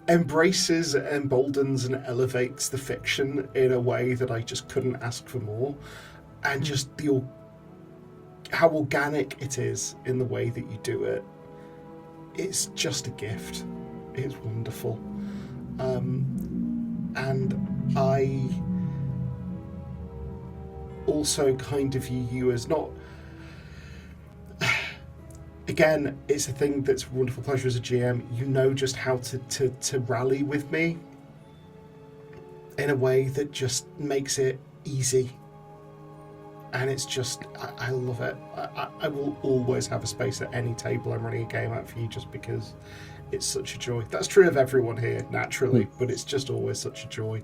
embraces, emboldens, and elevates the fiction in a way that I just couldn't ask for more. And just how organic it is in the way that you do it. It's just a gift. It's wonderful. And I also kind of view you as not... Again, it's a thing that's a wonderful pleasure as a GM. You know just how to rally with me in a way that just makes it easy. and it's just, I love it. I will always have a space at any table I'm running a game at for you, just because it's such a joy. That's true of everyone here, naturally, but it's just always such a joy.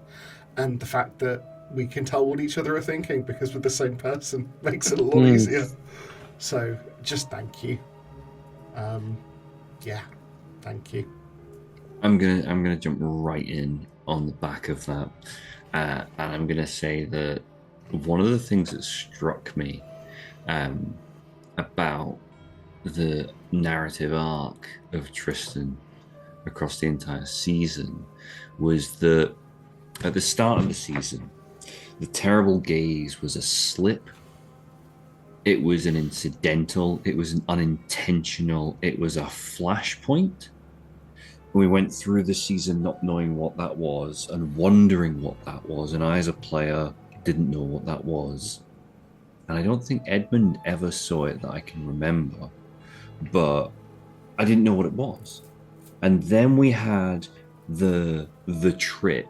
And the fact that we can tell what each other are thinking because we're the same person makes it a lot easier. So just thank you. Yeah, thank you. I'm gonna jump right in on the back of that, and I'm gonna say that one of the things that struck me about the narrative arc of Tristan across the entire season was that at the start of the season, the terrible gaze was a slip. It was an incidental, it was an unintentional, it was a flashpoint. We went through the season not knowing what that was and wondering what that was. And I, as a player, didn't know what that was. And I don't think Edmund ever saw it that I can remember. But I didn't know what it was. And then we had the trip,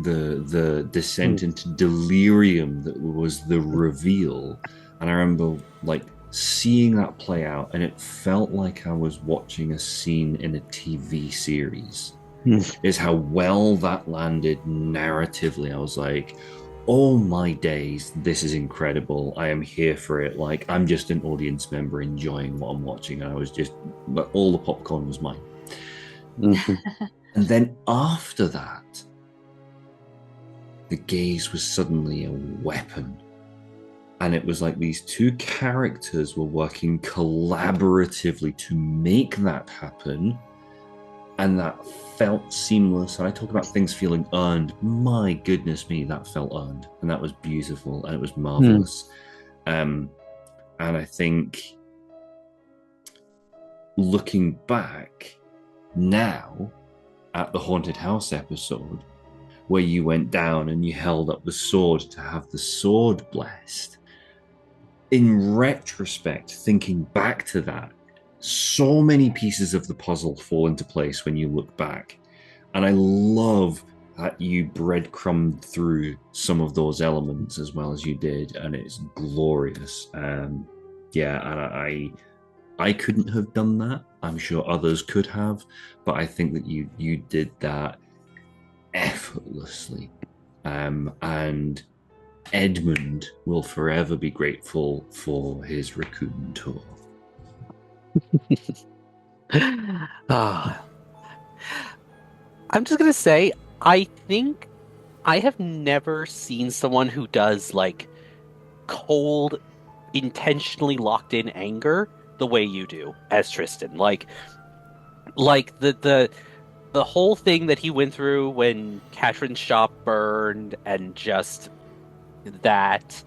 the descent into delirium that was the reveal. And I remember like seeing that play out, and it felt like I was watching a scene in a TV series. Is how well that landed narratively. I was like, oh my days, this is incredible. I am here for it. Like, I'm just an audience member enjoying what I'm watching. And I was just, but all the popcorn was mine. And then after that, the gaze was suddenly a weapon. And it was like these two characters were working collaboratively to make that happen. And that felt seamless. And I talk about things feeling earned. My goodness me, that felt earned. And that was beautiful. And it was marvelous. And I think looking back now at the Haunted House episode, where you went down and you held up the sword to have the sword blessed, in retrospect, thinking back to that, so many pieces of the puzzle fall into place when you look back. And I love that you breadcrumbed through some of those elements as well as you did, and it's glorious. Yeah, and I couldn't have done that. I'm sure others could have, but I think that you did that effortlessly. And Edmund will forever be grateful for his raccoon tour. I'm just gonna say, I think I have never seen someone who does like cold, intentionally locked in anger the way you do as Tristan. Like the whole thing that he went through when Catherine's shop burned, and just that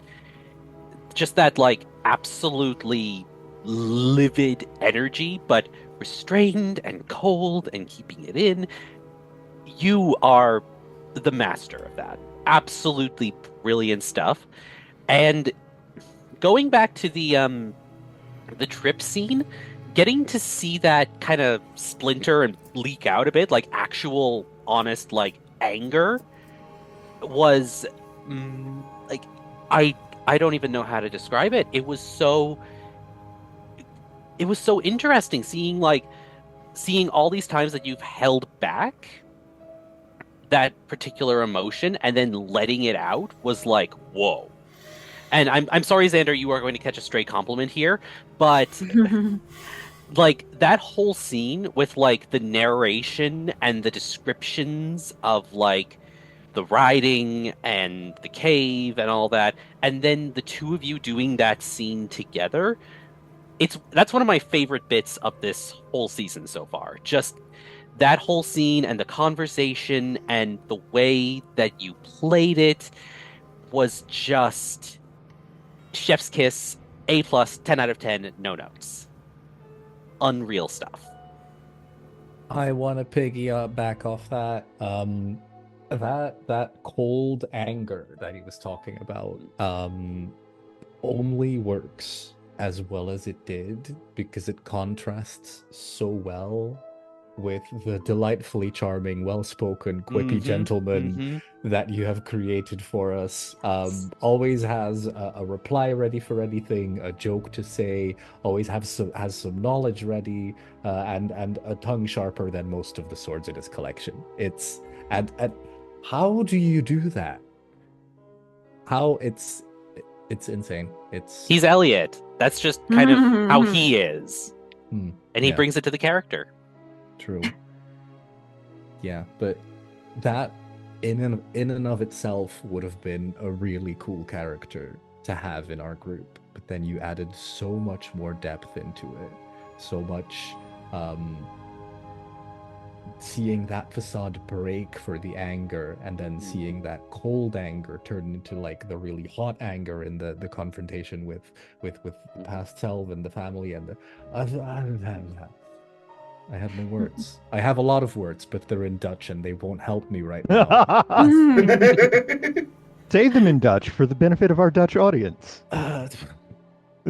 like absolutely livid energy, but restrained and cold and keeping it in. You are the master of that. Absolutely brilliant stuff. And going back to the trip scene, getting to see that kind of splinter and leak out a bit, like actual honest like anger, was like I don't even know how to describe it. It was so interesting seeing all these times that you've held back that particular emotion and then letting it out was like, whoa. And I'm sorry, Xander, you are going to catch a stray compliment here, but like that whole scene with like the narration and the descriptions of like the riding and the cave and all that, and then the two of you doing that scene together, that's one of my favorite bits of this whole season so far. Just that whole scene and the conversation and the way that you played it was just chef's kiss, A+, 10 out of 10, no notes. Unreal stuff. I want to piggyback off that. That cold anger that he was talking about only works as well as it did because it contrasts so well with the delightfully charming, well-spoken, quippy gentleman that you have created for us. Always has a reply ready for anything, a joke to say, always has some knowledge ready, and a tongue sharper than most of the swords in his collection. And how do you do that? How it's insane. He's Elliot. That's just kind of how he is. And he yeah. brings it to the character. True. Yeah, but that in and of itself would have been a really cool character to have in our group. But then you added so much more depth into it. So much seeing that facade break for the anger, and then seeing that cold anger turn into like the really hot anger in the confrontation with the past self and the family and the I have no words. I have a lot of words, but they're in Dutch and they won't help me right now. Say them in Dutch for the benefit of our Dutch audience. No,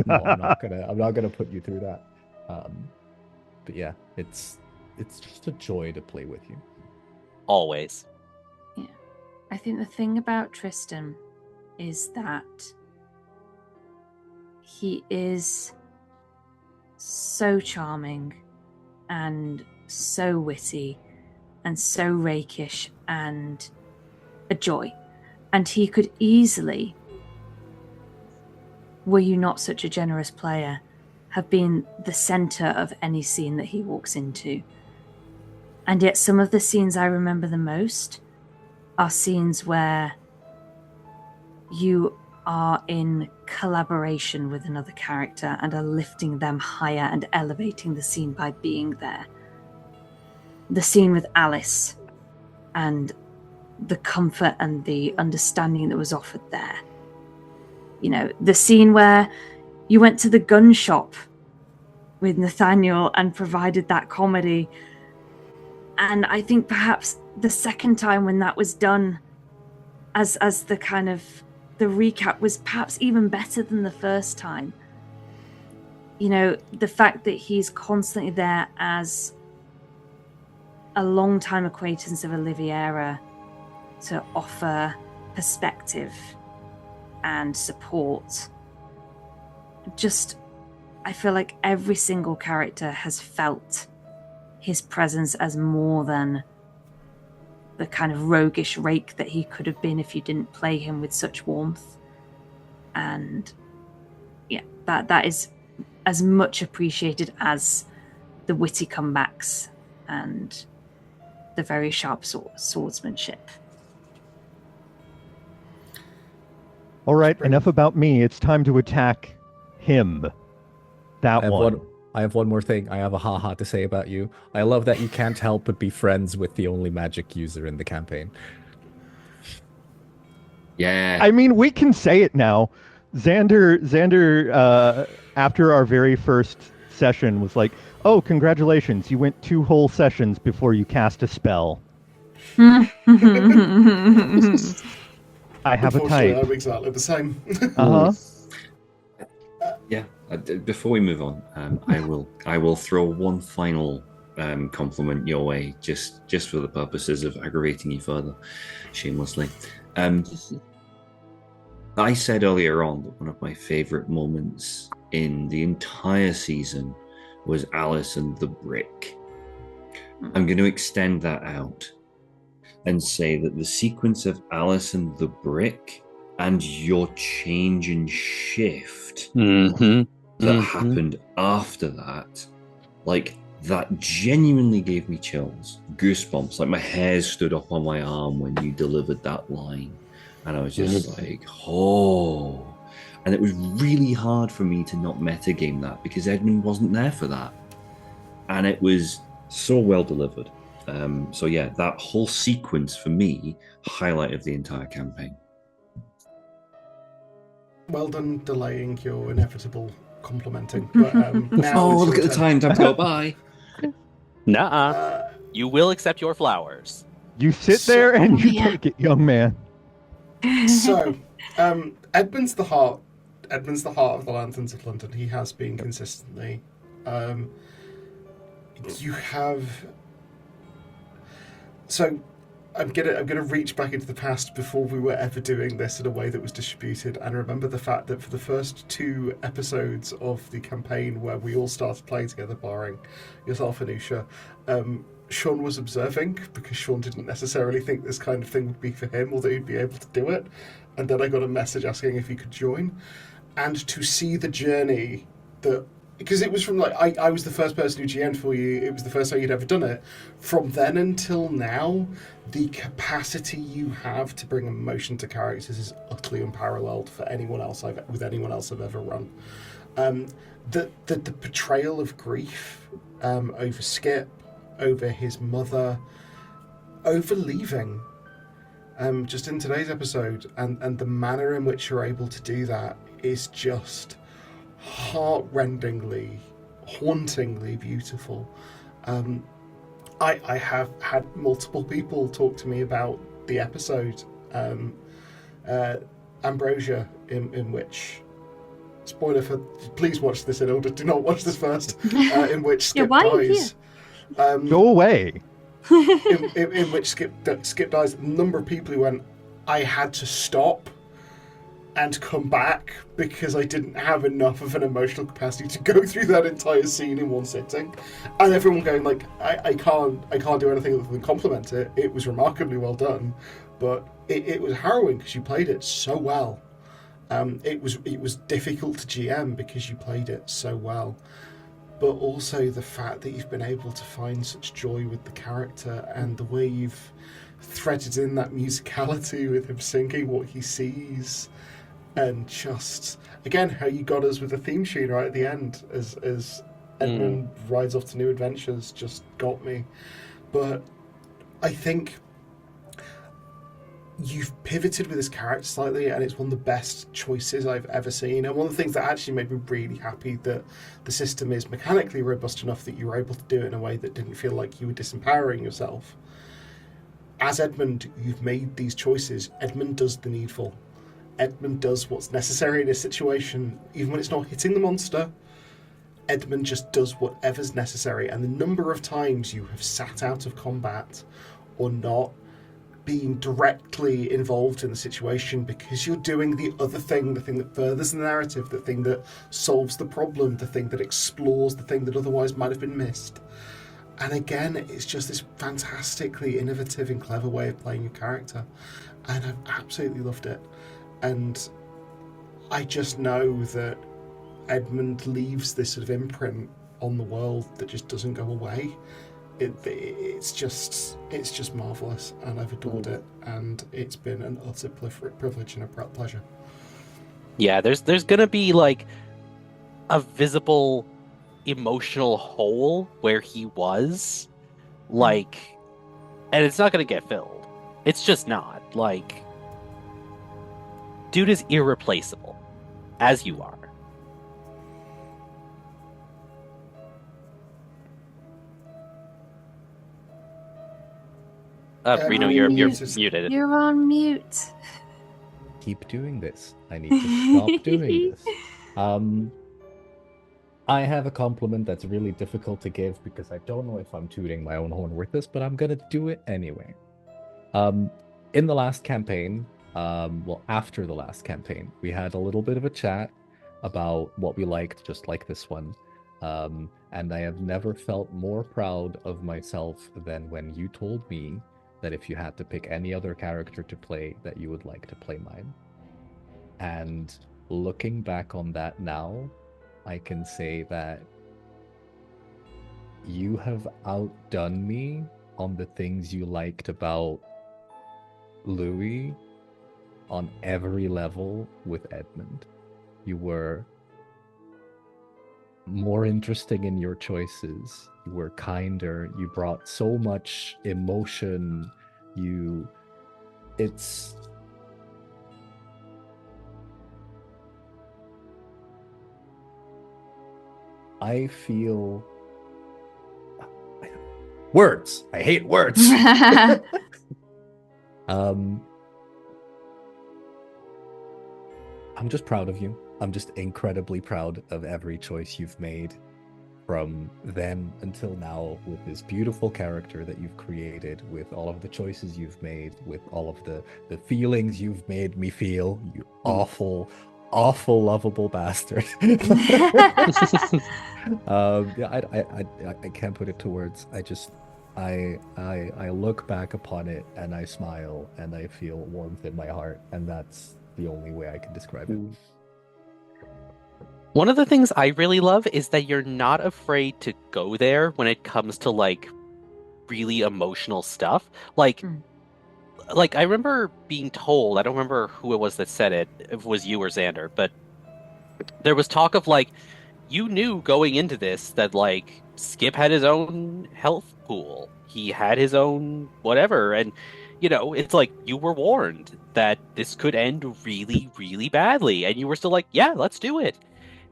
I'm not gonna put you through that. But yeah, it's just a joy to play with you. Always. Yeah. I think the thing about Tristan is that he is so charming and so witty and so rakish and a joy. And he could easily, were you not such a generous player, have been the center of any scene that he walks into. And yet some of the scenes I remember the most are scenes where you are in collaboration with another character and are lifting them higher and elevating the scene by being there. The scene with Alice and the comfort and the understanding that was offered there. You know, the scene where you went to the gun shop with Nathaniel and provided that comedy. And I think perhaps the second time when that was done as the kind of the recap was perhaps even better than the first time. You know, the fact that he's constantly there as a long-time acquaintance of Oliviera to offer perspective and support. Just, I feel like every single character has felt his presence as more than the kind of roguish rake that he could have been if you didn't play him with such warmth. And yeah, that is as much appreciated as the witty comebacks and the very sharp swordsmanship. All right, enough about me. It's time to attack him. I have one more thing. I have a haha to say about you. I love that you can't help but be friends with the only magic user in the campaign. Yeah. I mean, we can say it now. Xander, after our very first session was like, oh, congratulations, you went 2 whole sessions before you cast a spell. I have a type. I'm exactly the same. Yeah. Before we move on, I will throw one final compliment your way, just for the purposes of aggravating you further, shamelessly. I said earlier on that one of my favorite moments in the entire season was Alice and the brick. I'm going to extend that out and say that the sequence of Alice and the brick and your change and shift that happened after that, like, that genuinely gave me chills, goosebumps, like my hairs stood up on my arm when you delivered that line. And I was just like, oh. And it was really hard for me to not metagame that because Edmund wasn't there for that. And it was so well delivered. So yeah, that whole sequence for me highlighted the entire campaign. Well done delaying your inevitable complimenting. But, now oh, look at the time to go. Bye. Nuh-uh. You will accept your flowers. You sit there and you take it, young man. So, Edmund's the heart of the Lanterns of London. He has been consistently. You have So I'm gonna reach back into the past before we were ever doing this in a way that was distributed, and remember the fact that for the first 2 episodes of the campaign where we all started playing together, barring yourself and Usha, Sean was observing because Sean didn't necessarily think this kind of thing would be for him or that he'd be able to do it. And then I got a message asking if he could join, and to see the journey that. Because it was from like I was the first person who GM'd for you. It was the first time you'd ever done it. From then until now, the capacity you have to bring emotion to characters is utterly unparalleled for anyone else I've ever run. The portrayal of grief over Skip, over his mother, over leaving, just in today's episode, and the manner in which you're able to do that is just heart-rendingly, hauntingly beautiful. I have had multiple people talk to me about the episode, Ambrosia, in which, spoiler for, please watch this in order, do not watch this first, in which Skip dies. Go away. in which Skip dies. The number of people who went, I had to stop and come back because I didn't have enough of an emotional capacity to go through that entire scene in one sitting, and everyone going like, I can't do anything other than compliment it. It was remarkably well done, but it was harrowing because you played it so well. It was difficult to GM because you played it so well, but also the fact that you've been able to find such joy with the character and the way you've threaded in that musicality with him singing what he sees. And just, again, how you got us with the theme tune right at the end as Edmund rides off to new adventures just got me. But I think you've pivoted with this character slightly, and it's one of the best choices I've ever seen. And one of the things that actually made me really happy that the system is mechanically robust enough that you were able to do it in a way that didn't feel like you were disempowering yourself. As Edmund, you've made these choices. Edmund does the needful. Edmund does what's necessary in a situation, even when it's not hitting the monster. Edmund just does whatever's necessary, and the number of times you have sat out of combat or not being directly involved in the situation because you're doing the other thing, the thing that furthers the narrative, the thing that solves the problem, the thing that explores the thing that otherwise might have been missed. And again, it's just this fantastically innovative and clever way of playing your character, and I've absolutely loved it. And I just know that Edmund leaves this sort of imprint on the world that just doesn't go away. It's just marvellous, and I've adored it, and it's been an utter privilege and a pleasure. Yeah, there's gonna be like a visible emotional hole where he was, like, and it's not gonna get filled. It's just not. Like, dude is irreplaceable, as you are. Reno, you're muted. You're on mute. Keep doing this. I need to stop doing this. I have a compliment that's really difficult to give because I don't know if I'm tooting my own horn with this, but I'm gonna do it anyway. In the last campaign, after the last campaign, we had a little bit of a chat about what we liked, just like this one. And I have never felt more proud of myself than when you told me that if you had to pick any other character to play, that you would like to play mine. And looking back on that now, I can say that you have outdone me on the things you liked about Louis on every level with Edmund. You were more interesting in your choices. You were kinder. You brought so much emotion. I feel words. I hate words. I'm just proud of you. I'm just incredibly proud of every choice you've made from then until now with this beautiful character that you've created, with all of the choices you've made, with all of the feelings you've made me feel, you awful, awful lovable bastard. Yeah, I can't put it to words. I look back upon it and I smile and I feel warmth in my heart, and that's the only way I can describe it. One of the things I really love is that you're not afraid to go there when it comes to like really emotional stuff. Like I remember being told, I don't remember who it was that said it, if it was you or Xander, but there was talk of like, you knew going into this that like Skip had his own health pool. He had his own whatever. And, you know, it's like you were warned that this could end really, really badly. And you were still like, yeah, let's do it.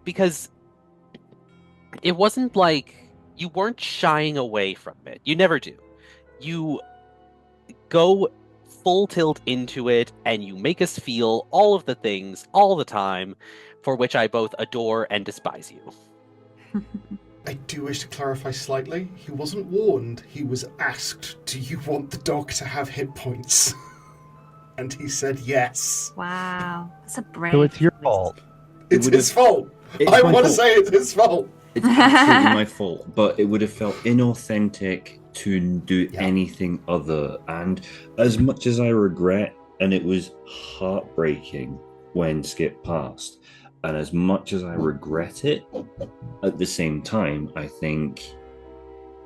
Because it wasn't like you weren't shying away from it. You never do. You go full tilt into it and you make us feel all of the things all the time, for which I both adore and despise you. I do wish to clarify slightly. He wasn't warned. He was asked, do you want the dog to have hit points? And he said yes. Wow. That's a brave. So it's your fault. It's his fault. I want to say it's his fault. It's absolutely my fault, but it would have felt inauthentic to do anything other. And as much as I regret, and it was heartbreaking when Skip passed, and as much as I regret it, at the same time, I think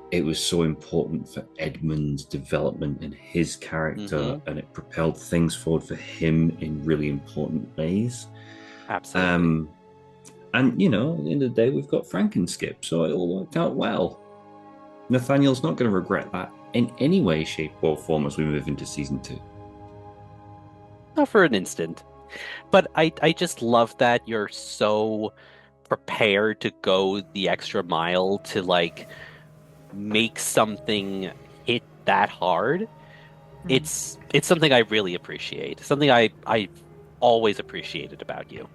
it was so important for Edmund's development and his character, and it propelled things forward for him in really important ways. Absolutely. And, you know, at the end of the day, we've got Frank and Skip, so it all worked out well. Nathaniel's not going to regret that in any way, shape, or form as we move into season 2. Not for an instant. But I just love that you're so prepared to go the extra mile to, like, make something hit that hard. It's something I really appreciate. Something I always appreciated about you.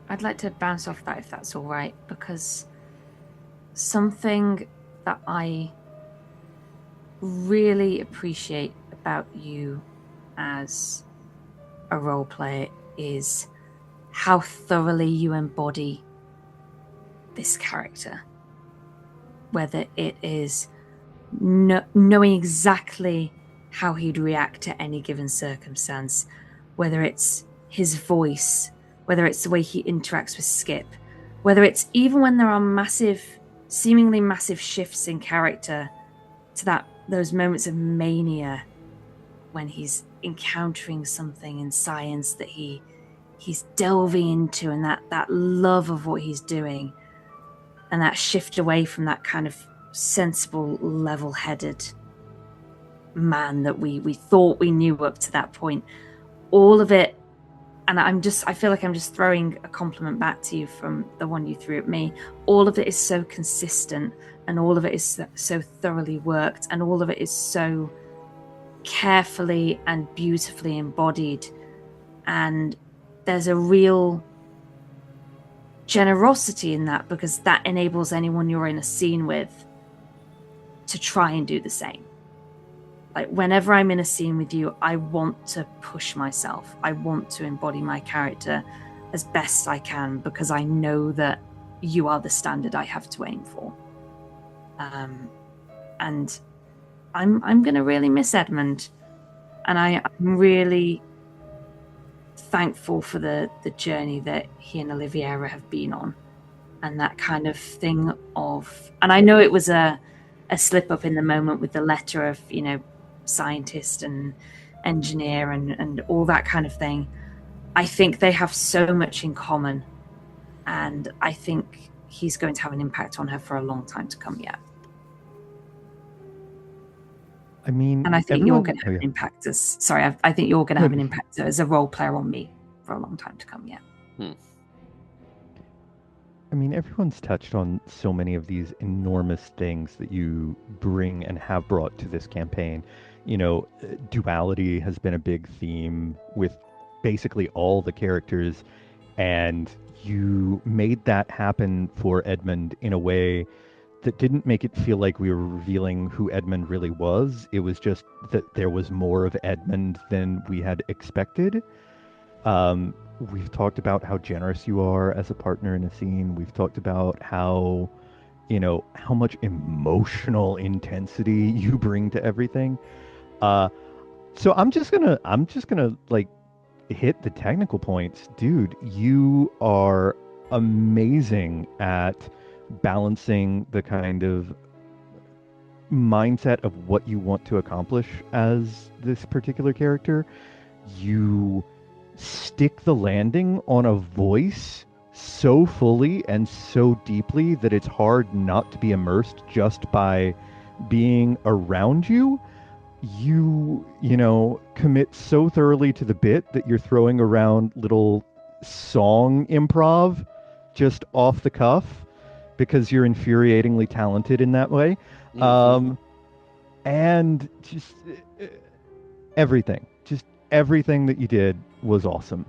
I'd like to bounce off that if that's all right, because something that I really appreciate about you as a role player is how thoroughly you embody this character. Whether it is knowing exactly how he'd react to any given circumstance, whether it's his voice, whether it's the way he interacts with Skip, whether it's even when there are seemingly massive shifts in character to those moments of mania when he's encountering something in science that he's delving into, and that love of what he's doing, and that shift away from that kind of sensible, level-headed man that we thought we knew up to that point. All of it. And I feel like I'm just throwing a compliment back to you from the one you threw at me. All of it is so consistent, and all of it is so thoroughly worked, and all of it is so carefully and beautifully embodied. And there's a real generosity in that, because that enables anyone you're in a scene with to try and do the same. Like, whenever I'm in a scene with you, I want to push myself. I want to embody my character as best I can, because I know that you are the standard I have to aim for. And I'm going to really miss Edmund. And I'm really thankful for the journey that he and Oliviera have been on. And that kind of thing of... And I know it was a slip-up in the moment with the letter of, you know, scientist and engineer and all that kind of thing. I think they have so much in common, and I think he's going to have an impact on her for a long time to come yet. I mean, and I think you're going to have an impact I think you're going to have an impact as a role player on me for a long time to come yet. I mean, everyone's touched on so many of these enormous things that you bring and have brought to this campaign. You know, duality has been a big theme with basically all the characters, and you made that happen for Edmund in a way that didn't make it feel like we were revealing who Edmund really was. It was just that there was more of Edmund than we had expected. We've talked about how generous you are as a partner in a scene. We've talked about how, how much emotional intensity you bring to everything. So I'm just gonna like hit the technical points. Dude, you are amazing at balancing the kind of mindset of what you want to accomplish as this particular character. You stick the landing on a voice so fully and so deeply that it's hard not to be immersed just by being around you. You commit so thoroughly to the bit that you're throwing around little song improv just off the cuff because you're infuriatingly talented in that way. And just everything that you did was awesome.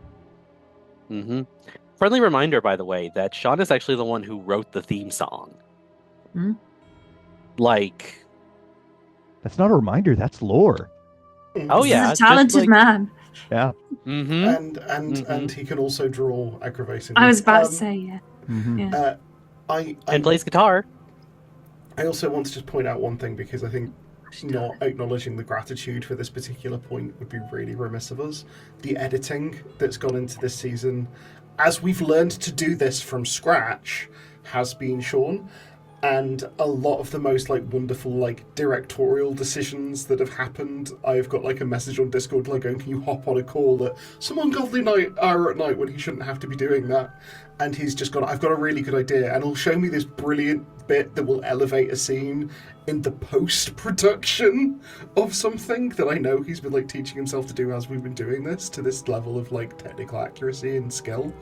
Friendly reminder, by the way, that Sean is actually the one who wrote the theme song. Like, that's not a reminder, that's lore. Oh yeah, he's a talented man. Yeah. And he can also draw aggravatingly. I was about to say, yeah. Yeah. And plays guitar. I also want to just point out one thing, because I think not acknowledging the gratitude for this particular point would be really remiss of us. The editing that's gone into this season, as we've learned to do this from scratch, has been Sean. And a lot of the most wonderful directorial decisions that have happened, I've got a message on Discord going, can you hop on a call at some ungodly hour at night when he shouldn't have to be doing that? And he's just gone, I've got a really good idea, and he'll show me this brilliant bit that will elevate a scene in the post-production of something that I know he's been teaching himself to do as we've been doing this, to this level of technical accuracy and skill.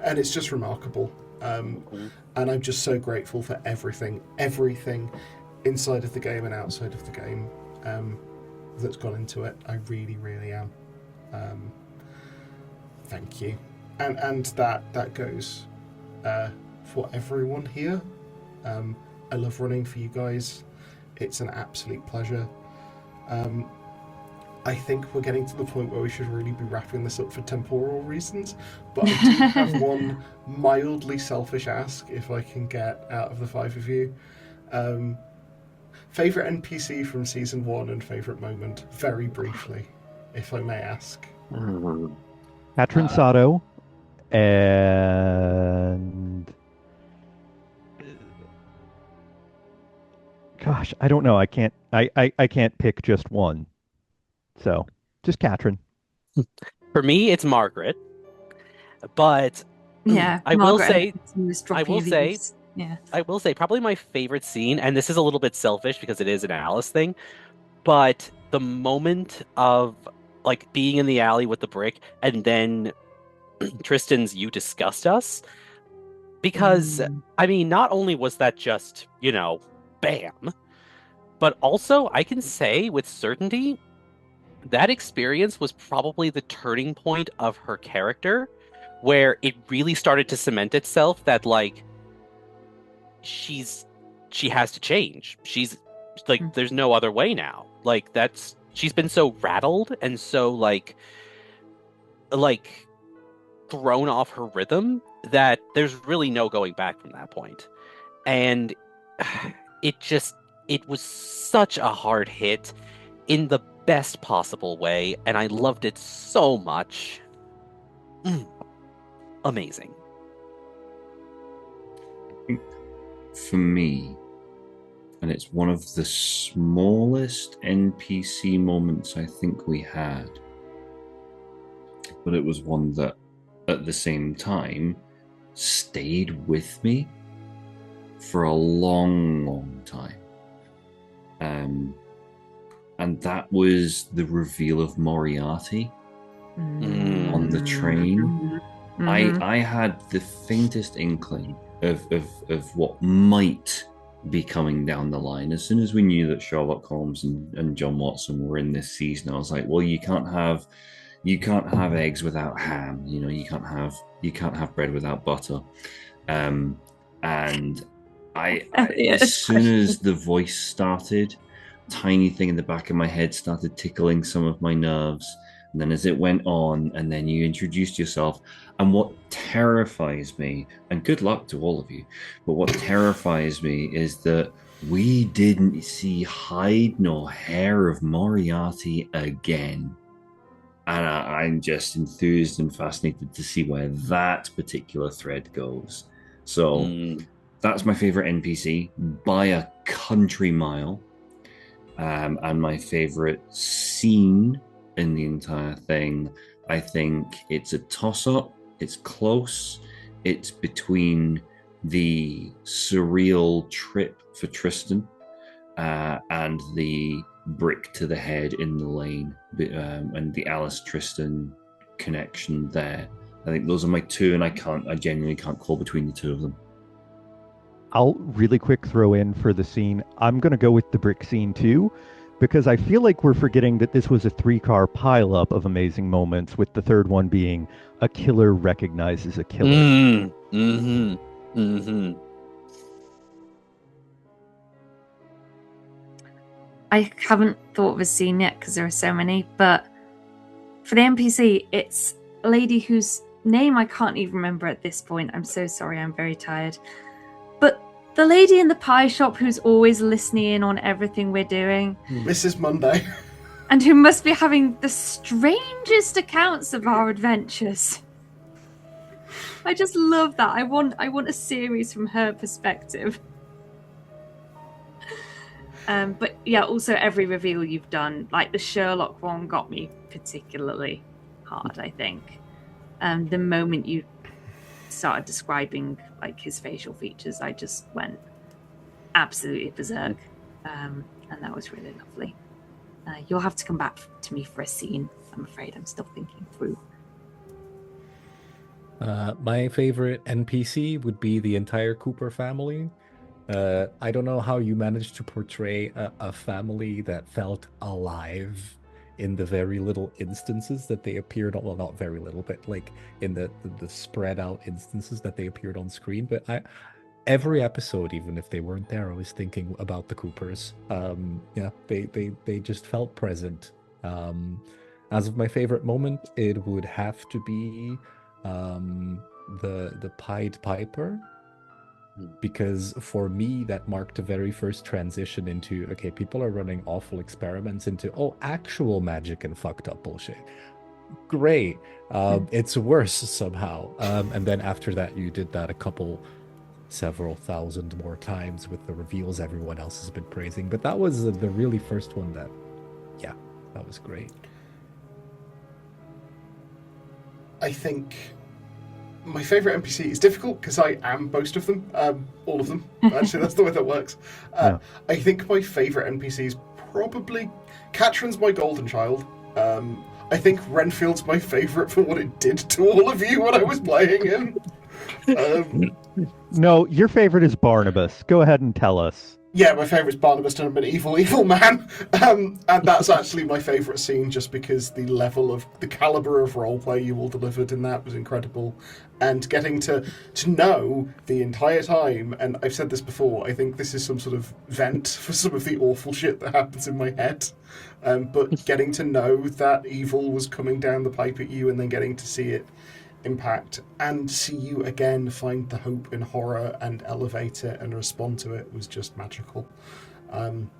And it's just remarkable. And I'm just so grateful for everything inside of the game and outside of the game that's gone into it. I really, really am. Thank you. And that goes for everyone here. I love running for you guys. It's an absolute pleasure. I think we're getting to the point where we should really be wrapping this up for temporal reasons, but I do have one mildly selfish ask, if I can get out of the five of you. Favourite NPC from Season 1 and favourite moment, very briefly, if I may ask. Patron Sato and... Gosh, I don't know. I can't pick just one. So, just Katrin. For me, it's Margaret. But I will say, probably my favorite scene, and this is a little bit selfish because it is an Alice thing, but the moment of being in the alley with the brick and then Tristan's "You disgust us," because not only was that just bam, but also I can say with certainty that experience was probably the turning point of her character, where it really started to cement itself that she has to change. She's there's no other way now. She's been so rattled and so thrown off her rhythm that there's really no going back from that point. And it was such a hard hit in the best possible way, and I loved it so much. Amazing. For me, and it's one of the smallest NPC moments I think we had, but it was one that at the same time stayed with me for a long time. And that was the reveal of Moriarty on the train. I had the faintest inkling of what might be coming down the line. As soon as we knew that Sherlock Holmes and John Watson were in this season, I was like, well, you can't have you can't have eggs without ham. You know, you can't have bread without butter. And I as soon as the voice started, tiny thing in the back of my head started tickling some of my nerves. And then as it went on, and then you introduced yourself, and what terrifies me, and good luck to all of you, but what terrifies me is that we didn't see hide nor hair of Moriarty again. And I'm just enthused and fascinated to see where that particular thread goes. So that's my favorite NPC by a country mile. And my favorite scene in the entire thing, I think it's a toss-up. It's close. It's between the surreal trip for Tristan and the brick to the head in the lane, and the Alice Tristan connection there. I think those are my two, and I genuinely can't call between the two of them. I'll really quick throw in for the scene. I'm going to go with the brick scene too, because I feel like we're forgetting that this was a 3-car pileup of amazing moments, with the third one being a killer recognizes a killer. I haven't thought of a scene yet because there are so many, but for the NPC, it's a lady whose name I can't even remember at this point. I'm so sorry, I'm very tired. But the lady in the pie shop who's always listening in on everything we're doing. Mrs. Monday. And who must be having the strangest accounts of our adventures. I just love that. I want a series from her perspective. But yeah, also every reveal you've done, like the Sherlock one got me particularly hard, I think. The moment you started describing like his facial features, I just went absolutely berserk. And that was really lovely. You'll have to come back to me for a scene. I'm afraid I'm still thinking through. My favorite NPC would be the entire Cooper family. I don't know how you managed to portray a family that felt alive in the very little instances that they appeared on. Well, not very little, but like in the spread out instances that they appeared on screen. But every episode, even if they weren't there, I was thinking about the Coopers. They just felt present. As of my favorite moment, it would have to be the Pied Piper. Because for me, that marked the very first transition into, okay, people are running awful experiments into, actual magic and fucked up bullshit. Great. It's worse somehow. And then after that, you did that several thousand more times with the reveals everyone else has been praising. But that was the really first one that was great. I think my favourite NPC is difficult because I am most of them, all of them. Actually, that's the way that works. I think my favourite NPC is probably Katrin's my golden child. I think Renfield's my favourite for what it did to all of you when I was playing him. No, your favorite is Barnabas. Go ahead and tell us. Yeah, my favourite is Barnabas turned an evil man. And that's actually my favourite scene just because the calibre of roleplay you all delivered in that was incredible. And getting to know the entire time, and I've said this before, I think this is some sort of vent for some of the awful shit that happens in my head. But getting to know that evil was coming down the pipe at you and then getting to see it impact and see you again find the hope in horror and elevate it and respond to it was just magical.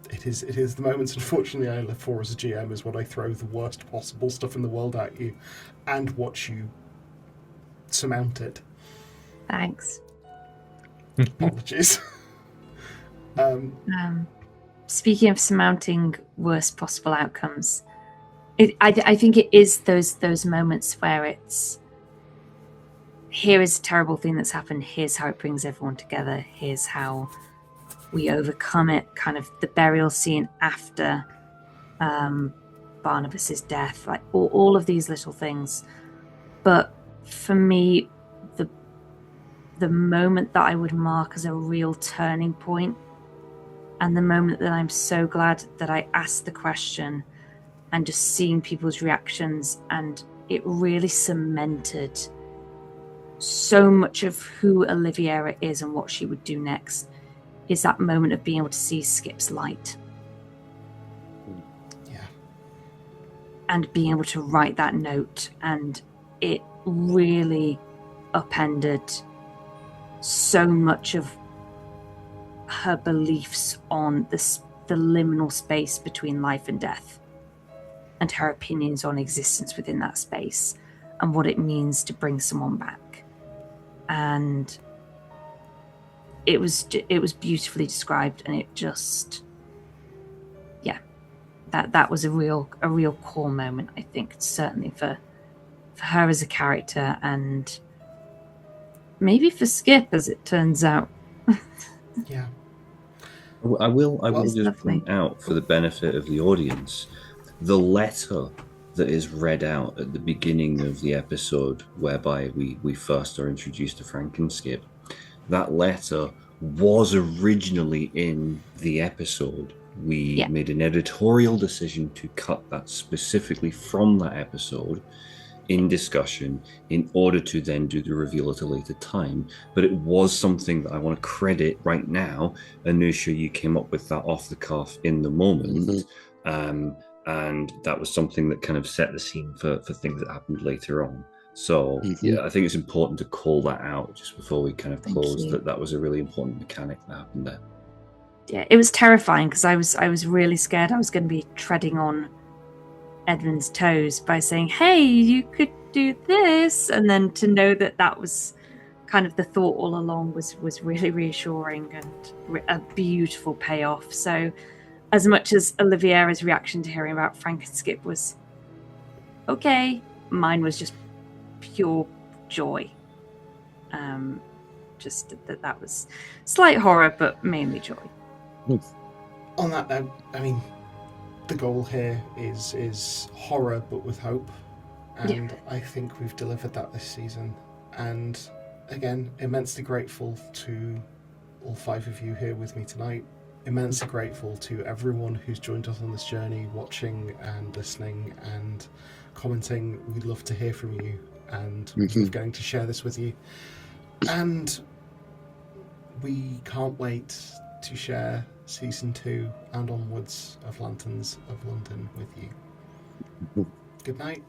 It is the moments, unfortunately, I live for as a GM, is when I throw the worst possible stuff in the world at you and watch you surmount it. Thanks. Apologies. Speaking of surmounting worst possible outcomes, I think it is those moments where it's, here is a terrible thing that's happened, here's how it brings everyone together, here's how we overcome it, kind of the burial scene after Barnabas's death, like all of these little things. But for me, the moment that I would mark as a real turning point, and the moment that I'm so glad that I asked the question, and just seeing people's reactions and it really cemented so much of who Oliviera is and what she would do next, is that moment of being able to see Skip's light. Yeah. And being able to write that note, and it really upended so much of her beliefs on the liminal space between life and death, and her opinions on existence within that space and what it means to bring someone back. And it was beautifully described, and it just, yeah, that was a real core moment, I think, certainly for her as a character, and maybe for Skip, as it turns out. Yeah. I will just lovely. point out, for the benefit of the audience, the letter that is read out at the beginning of the episode, whereby we first are introduced to Frank and Skip. That letter was originally in the episode. We made an editorial decision to cut that specifically from that episode in discussion in order to then do the reveal at a later time. But it was something that I want to credit right now. Anusha, you came up with that off the cuff in the moment. And that was something that kind of set the scene for things that happened later on. So yeah, I think it's important to call that out just before we kind of close, that was a really important mechanic that happened there. Yeah, it was terrifying because I was really scared I was going to be treading on Edmund's toes by saying, hey, you could do this, and then to know that was kind of the thought all along was really reassuring and a beautiful payoff. So as much as Oliviera's reaction to hearing about Frank and Skip was okay, mine was just pure joy. Just that was slight horror, but mainly joy. On that note, I mean, the goal here is horror, but with hope. And I think we've delivered that this season. And again, immensely grateful to all 5 of you here with me tonight. Immensely grateful to everyone who's joined us on this journey, watching and listening and commenting. We'd love to hear from you, and we're going to share this with you. And we can't wait to share Season 2 and onwards of Lanterns of London with you. Good night.